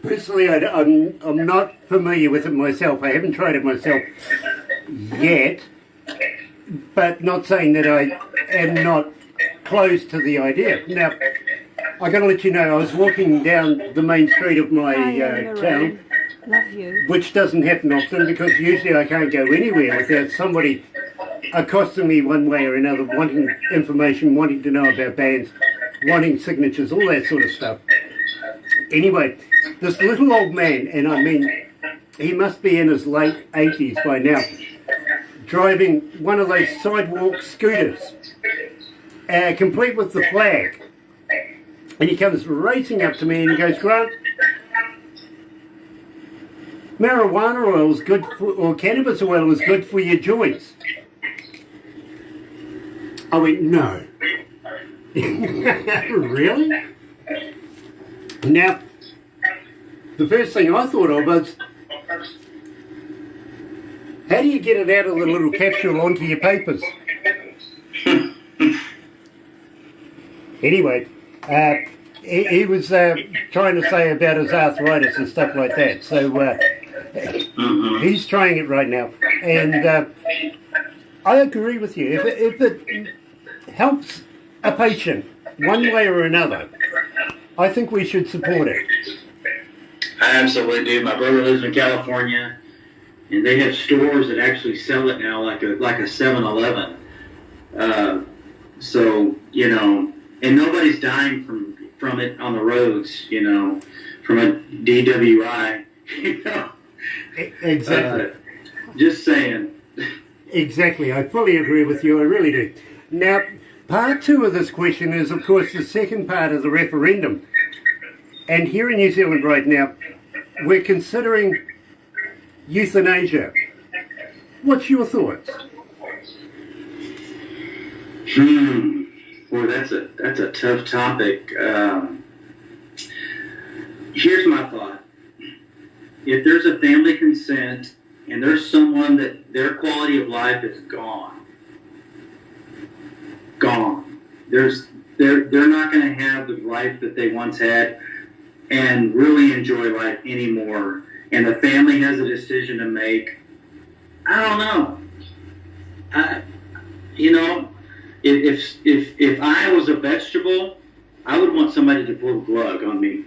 B: personally, I'm not familiar with it myself. I haven't tried it myself yet, but not saying that I am not close to the idea. Now, I got to let you know, I was walking down the main street of my town,
D: Love you.
B: which doesn't happen often because usually I can't go anywhere without somebody accosting me one way or another, wanting information, wanting to know about bands, wanting signatures, all that sort of stuff. Anyway, this little old man, and I mean, he must be in his late 80s by now, driving one of those sidewalk scooters, complete with the flag. And he comes racing up to me and he goes, "Grant, marijuana oil is good for, or cannabis oil is good for your joints." I went, "No." Really? Now, the first thing I thought of was, how do you get it out of the little capsule onto your papers? Anyway, he was trying to say about his arthritis and stuff like that. So He's trying it right now. And I agree with you. If it helps a patient one way or another, I think we should support it.
C: I absolutely do. My brother lives in California, and they have stores that actually sell it now, like a 7-Eleven. So, you know, and nobody's dying from it on the roads, you know, from a DWI, you know.
B: Exactly.
C: Just saying.
B: Exactly. I fully agree with you. I really do. Now, part two of this question is, of course, the second part of the referendum. And here in New Zealand right now, we're considering euthanasia. What's your thoughts?
C: Boy, that's a tough topic. Here's my thought. If there's a family consent and there's someone that their quality of life is gone, they're not going to have the life that they once had and really enjoy life anymore, and the family has a decision to make, I don't know. You know, if I was a vegetable, I would want somebody to pull a plug on me.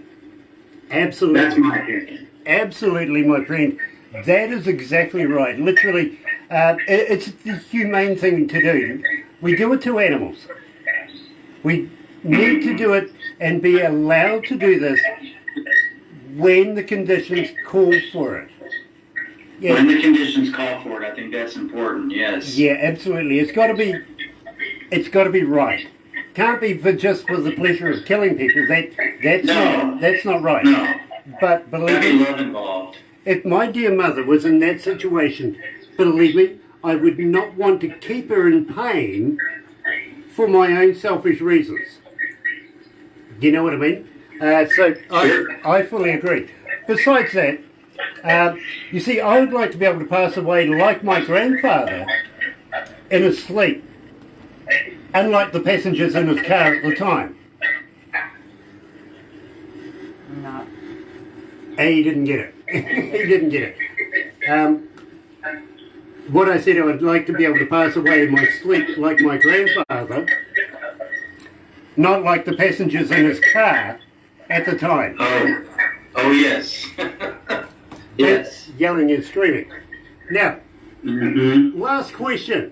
B: Absolutely.
C: That's my opinion.
B: Absolutely, my friend. That is exactly right. Literally, it's the humane thing to do. We do it to animals. We need to do it and be allowed to do this when the conditions call for it. Yeah.
A: When the conditions call for it, I think that's important. Yes.
B: Yeah, absolutely. It's got to be right. Can't be just for the pleasure of killing people. That's not right.
A: No.
B: But believe
A: Gotta be
B: me,
A: love involved.
B: if my dear mother was in that situation, believe me, I would not want to keep her in pain for my own selfish reasons. Do you know what I mean? I fully agree. Besides that, you see, I would like to be able to pass away like my grandfather in his sleep, unlike the passengers in his car at the time.
D: No.
B: And he didn't get it. He didn't get it. What I said, I would like to be able to pass away in my sleep like my grandfather, not like the passengers in his car at the time.
A: Oh yes. Yes.
B: Yelling and screaming. Now, last question.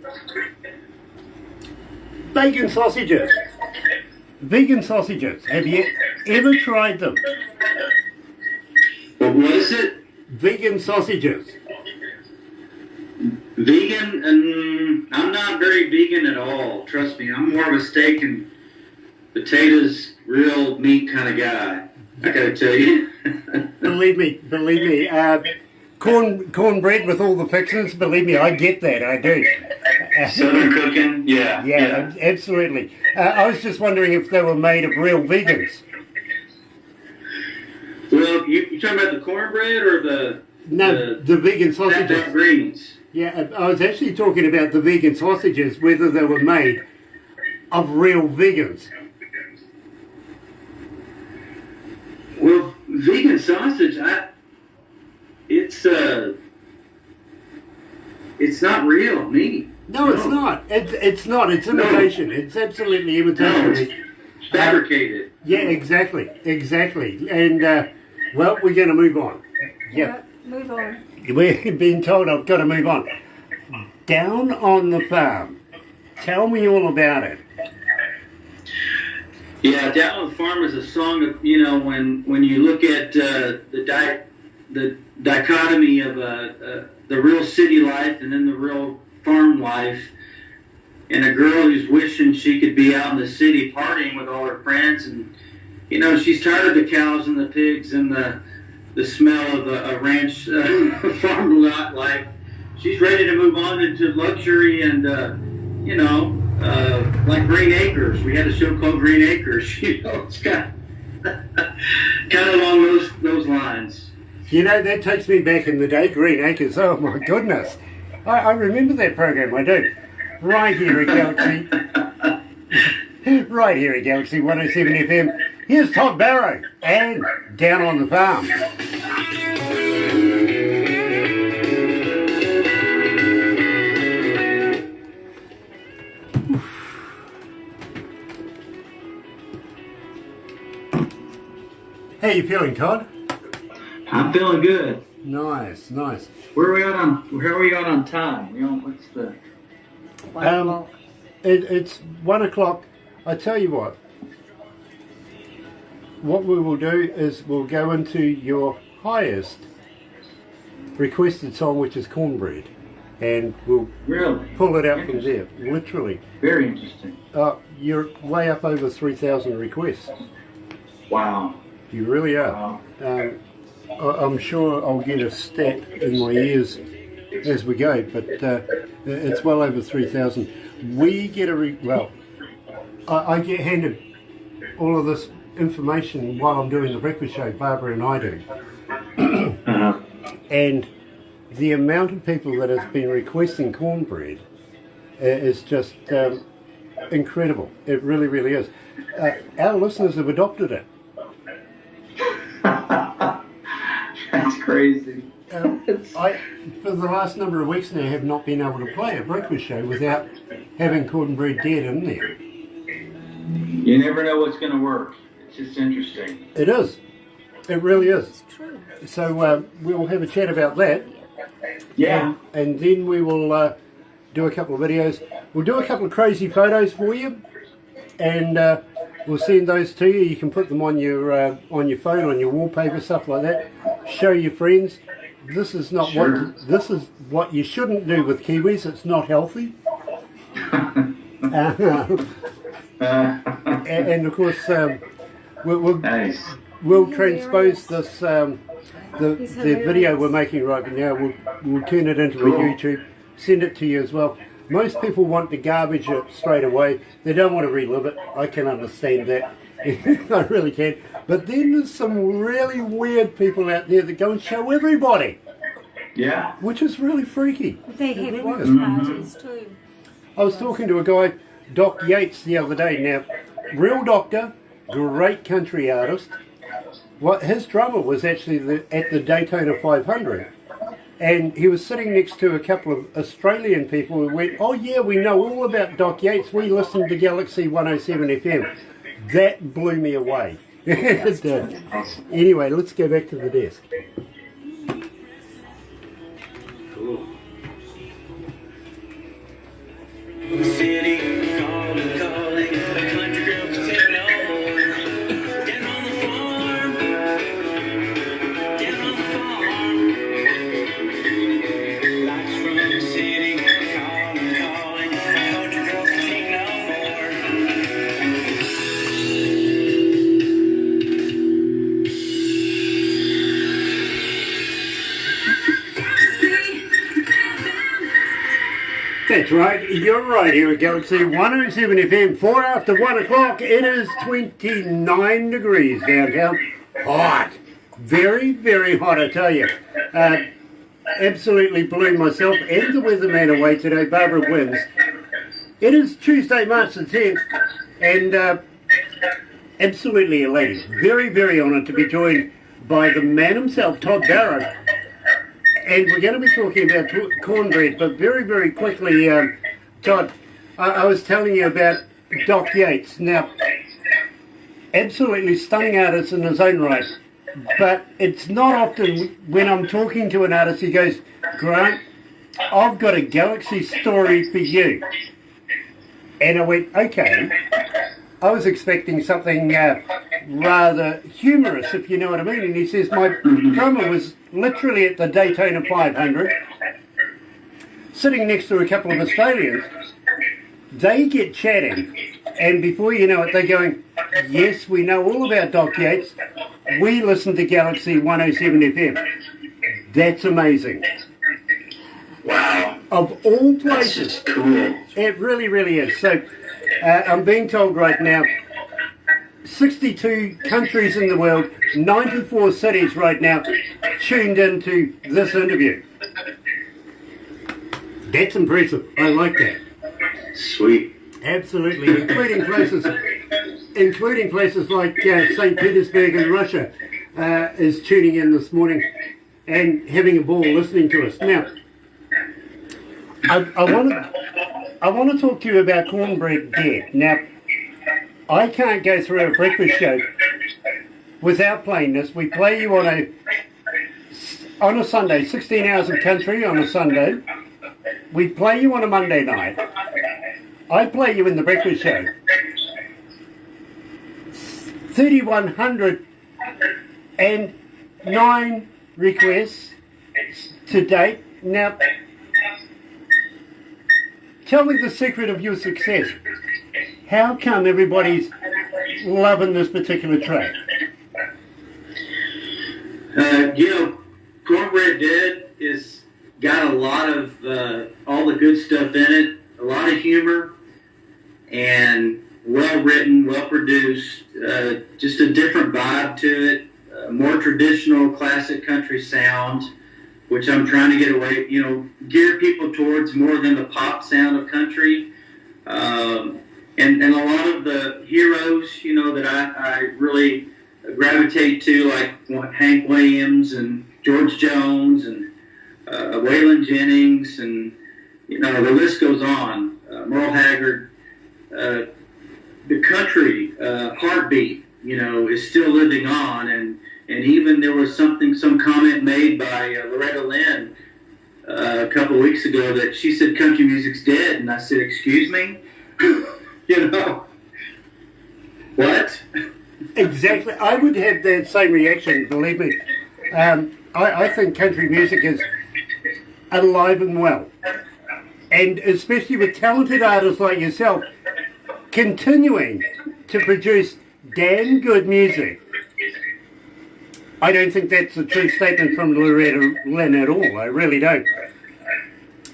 B: Bacon sausages. Vegan sausages. Have you ever tried them?
C: What is it?
B: Vegan sausages.
C: Vegan? I'm not very vegan at all. Trust me. I'm more of a steak and potatoes, real meat kind of guy. I gotta tell you.
B: Believe me. Cornbread with all the fixings. Believe me, I get that. I do.
A: Southern cooking. Yeah.
B: Yeah, absolutely. I was just wondering if they were made of real vegans.
C: Well, you talking about the cornbread or the
B: vegan sausages.
C: Greens.
B: Yeah, I was actually talking about the vegan sausages, whether they were made of real vegans.
C: Well, vegan sausage, it's not real meat.
B: No, it's not. It's not. It's imitation. No. It's absolutely imitation.
C: No, it's fabricated.
B: Yeah, exactly. And, well, we're going to move on.
D: Yeah, move on.
B: We've been told I've got to move on. Down on the Farm. Tell me all about it.
C: Yeah, Down on the Farm is a song of, you know, when you look at the dichotomy of the real city life and then the real farm life, and a girl who's wishing she could be out in the city partying with all her friends, and, you know, she's tired of the cows and the pigs and the smell of a ranch farm lot life. She's ready to move on into luxury and, you know, like Green Acres. We had a show called Green Acres. You know, it's kind of along those lines.
B: You know, that takes me back in the day, Green Acres. Oh, my goodness. I remember that program, I do. Right here at Galaxy. Right here at Galaxy 107 FM. Here's Todd Barrow and Down on the Farm. How you feeling, Todd?
C: I'm feeling good.
B: Nice, nice.
C: Where are we at on time? What's the?
D: 1 o'clock.
B: It's 1 o'clock. I tell you what we will do is we'll go into your highest requested song, which is Cornbread, and we'll
C: Really?
B: pull it out from there, literally.
C: Very interesting.
B: You're way up over 3,000 requests.
C: Wow.
B: You really are.
C: Wow.
B: I'm sure I'll get a stat in my ears as we go, but it's well over 3,000. We get I get handed all of this information while I'm doing the breakfast show, Barbara and I do. And the amount of people that has been requesting cornbread is just incredible. It really, really is. Our listeners have adopted it.
C: That's crazy.
B: I, for the last number of weeks now, have not been able to play a breakfast show without having cornbread dead in there.
C: You never know what's going to work. It's just interesting.
B: It is. It really is.
D: It's true.
B: So we'll have a chat about that.
C: Yeah.
B: And then we will do a couple of videos. We'll do a couple of crazy photos for you, and we'll send those to you. You can put them on your phone, on your wallpaper, stuff like that. Show your friends. This is not this is what you shouldn't do with Kiwis. It's not healthy. And of course,
C: Nice.
B: we'll transpose this the video we're making right now. We'll turn it into a YouTube. Send it to you as well. Most people want to garbage it straight away. They don't want to relive it. I can understand that. I really can. But then there's some really weird people out there that go and show everybody.
C: Yeah.
B: Which is really freaky.
D: They have
B: It
D: watch
B: is.
D: parties too.
B: I was talking to a guy, Doc Yates, the other day. Now, real doctor, great country artist. His drummer was actually at the Daytona 500. And he was sitting next to a couple of Australian people who went, "Oh yeah, we know all about Doc Yates. We listen to Galaxy 107 FM. That blew me away. Anyway, let's go back to the desk.
C: Cool.
E: City, calling, calling, a country girl can take no more. Down on the farm, down on the farm. Lights from the city, calling, calling, a country girl can take no more.
B: That's right, you're right here at Galaxy 107 FM. 4 after 1 o'clock, it is 29 degrees downtown. Hot. Very, very hot, I tell you. Absolutely blew myself and the weatherman away today. Barbara wins. It is Tuesday, March the 10th, and absolutely elated. Very, very honoured to be joined by the man himself, Todd Barrow. And we're going to be talking about cornbread, but very, very quickly, Todd, I was telling you about Doc Yates. Now, absolutely stunning artist in his own right, but it's not often when I'm talking to an artist, he goes, "Grant, I've got a Galaxy story for you." And I went, okay. I was expecting something rather humorous, if you know what I mean. And he says, my drummer was literally at the Daytona 500, sitting next to a couple of Australians. They get chatting, and before you know it, they're going, "Yes, we know all about Doc Yates. We listen to Galaxy 107 FM. That's amazing.
C: Wow.
B: Of all
C: That's
B: places.
C: just cool.
B: It really, really is. So, I'm being told right now, 62 countries in the world, 94 cities right now, tuned into this interview. That's impressive. I like that.
C: Sweet.
B: Absolutely, including places like St. Petersburg in Russia is tuning in this morning and having a ball listening to us. Now, I want to talk to you about Cornbread Dead. Now, I can't go through a breakfast show without playing this. We play you on a Sunday, 16 hours of country on a Sunday. We play you on a Monday night. I play you in the breakfast show. 3,109 requests to date. Now, tell me the secret of your success. How come everybody's loving this particular track?
C: Cornbread Dead is got a lot of all the good stuff in it, a lot of humor, and well written, well produced, just a different vibe to it, more traditional classic country sound, which I'm trying to get away, gear people towards more than the pop sound of country. And a lot of the heroes, that I really gravitate to, like Hank Williams and George Jones and Waylon Jennings, and the list goes on. Merle Haggard, the country heartbeat, is still living on, and even there was some comment made by Loretta Lynn a couple of weeks ago that she said country music's dead, and I said, excuse me, what?
B: Exactly. I would have that same reaction, believe me. I think country music is alive and well. And especially with talented artists like yourself, continuing to produce damn good music. I don't think that's a true statement from Loretta Lynn at all. I really don't.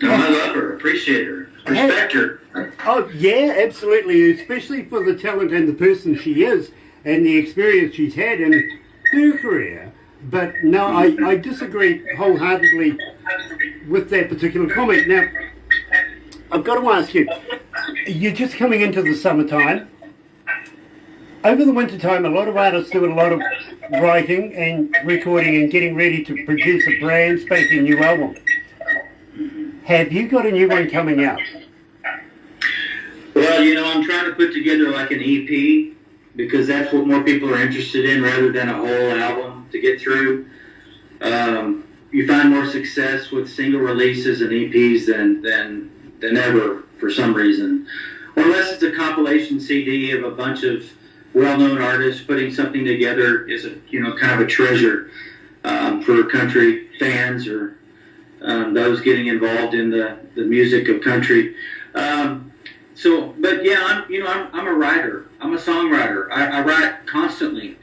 C: No, I love her, appreciate her, respect her.
B: Oh, yeah, absolutely, especially for the talent and the person she is and the experience she's had in her career. But no, I disagree wholeheartedly with that particular comment. Now, I've got to ask you, you're just coming into the summertime. Over the winter time, a lot of artists do a lot of writing and recording and getting ready to produce a brand spanking new album. Have you got a new one coming out?
C: Well, I'm trying to put together like an EP, because that's what more people are interested in rather than a whole album to get through. You find more success with single releases and EPs than ever for some reason. Or unless it's a compilation CD of a bunch of well-known artists putting something together is kind of a treasure for country fans or those getting involved in the music of country. But yeah, I'm a writer. I'm a songwriter. I write constantly.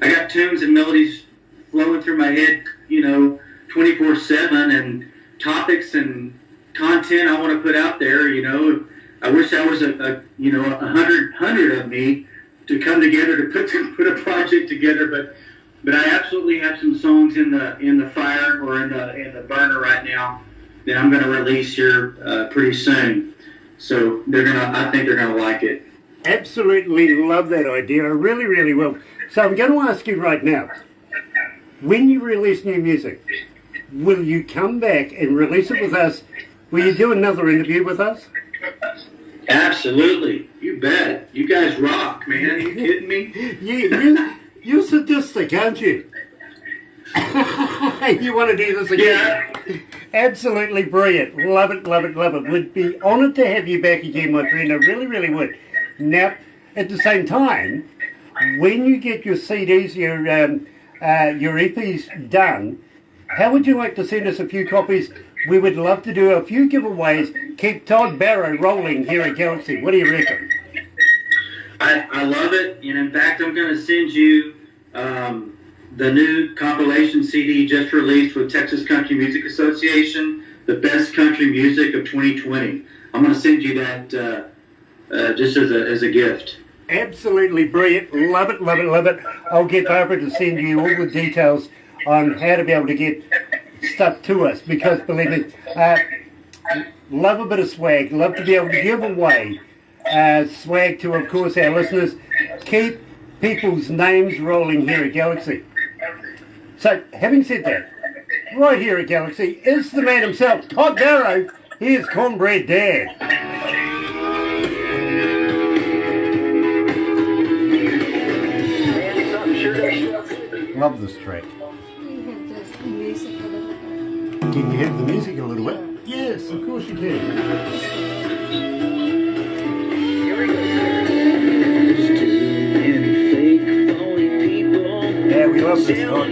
C: I got tunes and melodies flowing through my head, 24/7, and topics and content I want to put out there. I wish I was a hundred of me to come together to put a project together, but I absolutely have some songs in the fire or in the burner right now that I'm going to release here pretty soon. So I think they're gonna like it.
B: Absolutely love that idea. I really, really will. So I'm going to ask you right now, when you release new music, will you come back and release it with us? Will you do another interview with us?
C: Absolutely. You bet. You guys rock, man. Are you kidding me?
B: You're sadistic, aren't you? You want to do this again?
C: Yeah.
B: Absolutely brilliant. Love it, love it, love it. Would be honoured to have you back again, my friend. I really, really would. Now, at the same time, when you get your CDs, your EPs done, how would you like to send us a few copies? We would love to do a few giveaways. Keep Todd Barrow rolling here at Galaxy. What do you reckon?
C: I love it. And in fact, I'm going to send you the new compilation CD just released with Texas Country Music Association, the best country music of 2020. I'm going to send you that just as a gift.
B: Absolutely brilliant. Love it, love it, love it. I'll get Barbara to send you all the details on how to be able to get stuff to us, because believe me, love a bit of swag. Love to be able to give away swag to, of course, our listeners. Keep people's names rolling here at Galaxy. So, having said that, right here at Galaxy is the man himself, Todd Barrow. Here's Cornbread Dad.
E: Sure does
B: Love this track.
D: You have the music a little bit.
B: Can you have the music a little bit? Yes, of course you can. Yeah, we love this song.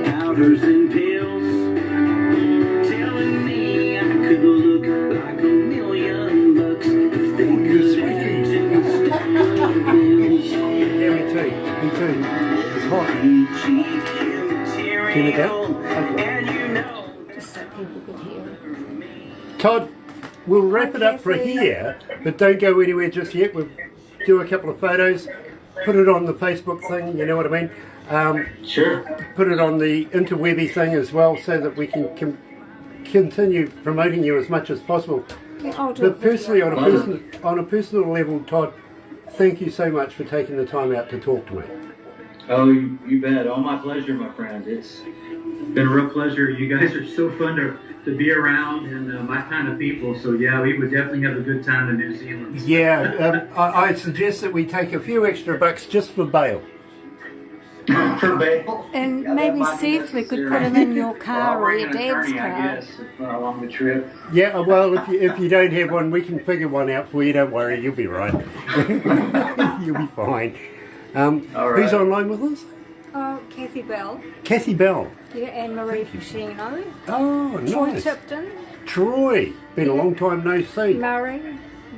E: Powders and pills, telling me I could look like $1,000,000 if they could add to the
B: Yeah, me too. Me too. It's hot. Turn it down. Okay.
E: and you know.
D: Just so people could hear it.
B: Todd, we'll wrap it up for here, but don't go anywhere just yet. We'll do a couple of photos, put it on the Facebook thing, you know what I mean?
C: Sure.
B: Put it on the interwebby thing as well so that we can continue promoting you as much as possible.
D: Yeah, I'll do a
B: But personally,
D: video.
B: on a personal level, Todd, thank you so much for taking the time out to talk to me.
C: Oh, you bet. All my pleasure, my friend. It's been a real pleasure. You guys are so fun to be around and my kind of people. So, yeah, we would definitely have a good time in New Zealand.
B: Yeah, I suggest that we take a few extra bucks just for bail.
C: For bail.
D: And maybe Seth, we could put him in your car or your dad's
C: I
D: car.
C: guess, along the trip.
B: Yeah, well, if you don't have one, we can figure one out for you. Don't worry, you'll be right. You'll be fine.
C: All right.
B: Who's online with us?
D: Oh, Kathy Bell.
B: Kathy Bell.
D: Yeah, and Marie Fushino.
B: Oh,
D: Troy
B: nice.
D: Tipton.
B: Troy. Been a long time no see.
D: Murray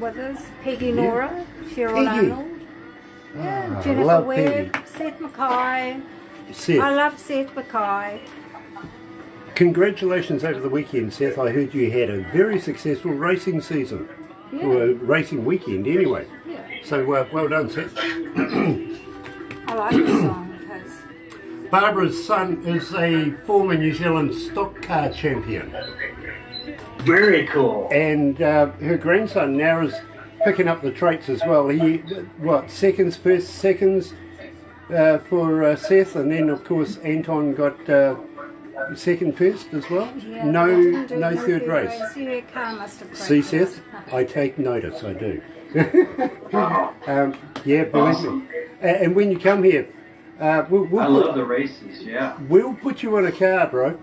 D: Withers. Peggy Nora. Cheryl
B: Peggy.
D: Arnold. Yeah,
B: Ah,
D: Jennifer
B: love
D: Webb.
B: Peggy.
D: Seth Mackay.
B: Seth.
D: I love Seth Mackay.
B: Congratulations over the weekend, Seth. I heard you had a very successful racing season.
D: Yeah.
B: Or a racing weekend, anyway.
D: Yeah.
B: So, well done, Seth.
D: I like the song of his.
B: Barbara's son is a former New Zealand stock car champion.
C: Very cool.
B: And her grandson now is picking up the traits as well. He, seconds for Seth, and then of course Anton got second first as well.
D: Yeah,
B: No
D: didn't do
B: third race.
D: Yeah, car must have
B: See,
D: broken
B: Seth,
D: his-
B: I take notice, I do. Yeah, believe me. And when you come here, we'll
C: I love the races, yeah.
B: we'll put you in a car, bro.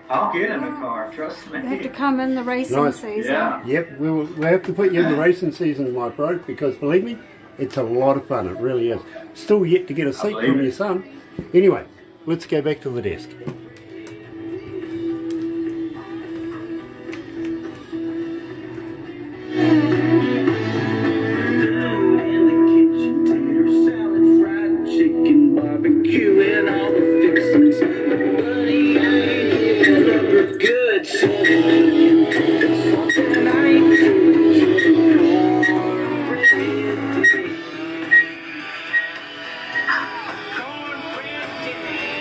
C: I'll get in a car, trust
D: You have to
C: me.
D: come in the racing
B: Nice.
D: season.
C: Yeah.
B: Yep, we'll have to put you in the racing season, my bro, because believe me, it's a lot of fun, it really is. Still yet to get a seat
C: believe
B: from
C: it.
B: your son. Anyway, let's go back to the desk.
E: Food in the kitchen, tater salad, fried chicken, barbecue, and all the fixings. Buddy, I ain't giving up her good, so something I ain't doing. Cornbread dinner.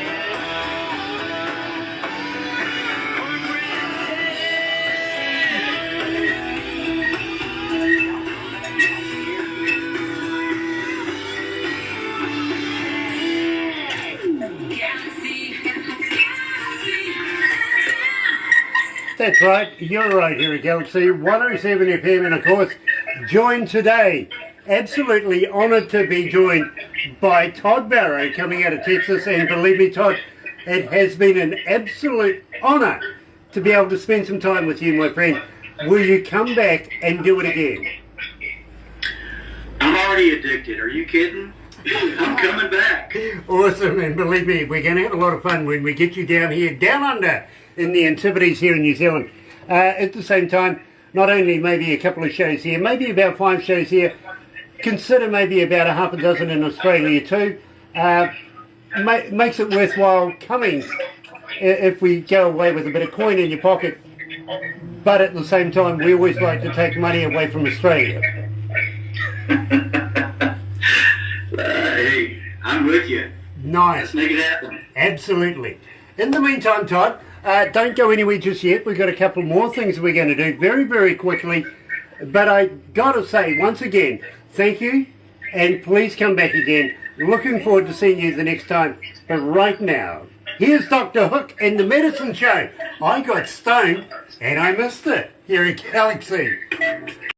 E: Cornbread
B: That's right, you're right here at Galaxy 107 FM, and of course, joined today, absolutely honoured to be joined by Todd Barrow coming out of Texas, and believe me, Todd, it has been an absolute honour to be able to spend some time with you, my friend. Will you come back and do it again?
C: I'm already addicted. Are you kidding? I'm coming back.
B: Awesome, and believe me, we're going to have a lot of fun when we get you down here, down under, in the Antipodes here in New Zealand. At the same time, not only maybe a couple of shows here, maybe about 5 shows here, consider maybe about a half a dozen in Australia too. Makes it worthwhile coming if we go away with a bit of coin in your pocket. But at the same time, we always like to take money away from Australia.
C: Hey, I'm with you.
B: Nice.
C: Let's make it happen.
B: Absolutely. In the meantime, Todd, don't go anywhere just yet. We've got a couple more things we're going to do very, very quickly. But I got to say, once again, thank you, and please come back again. Looking forward to seeing you the next time. But right now, here's Dr. Hook and the Medicine Show. I got stoned, and I missed it here at Galaxy.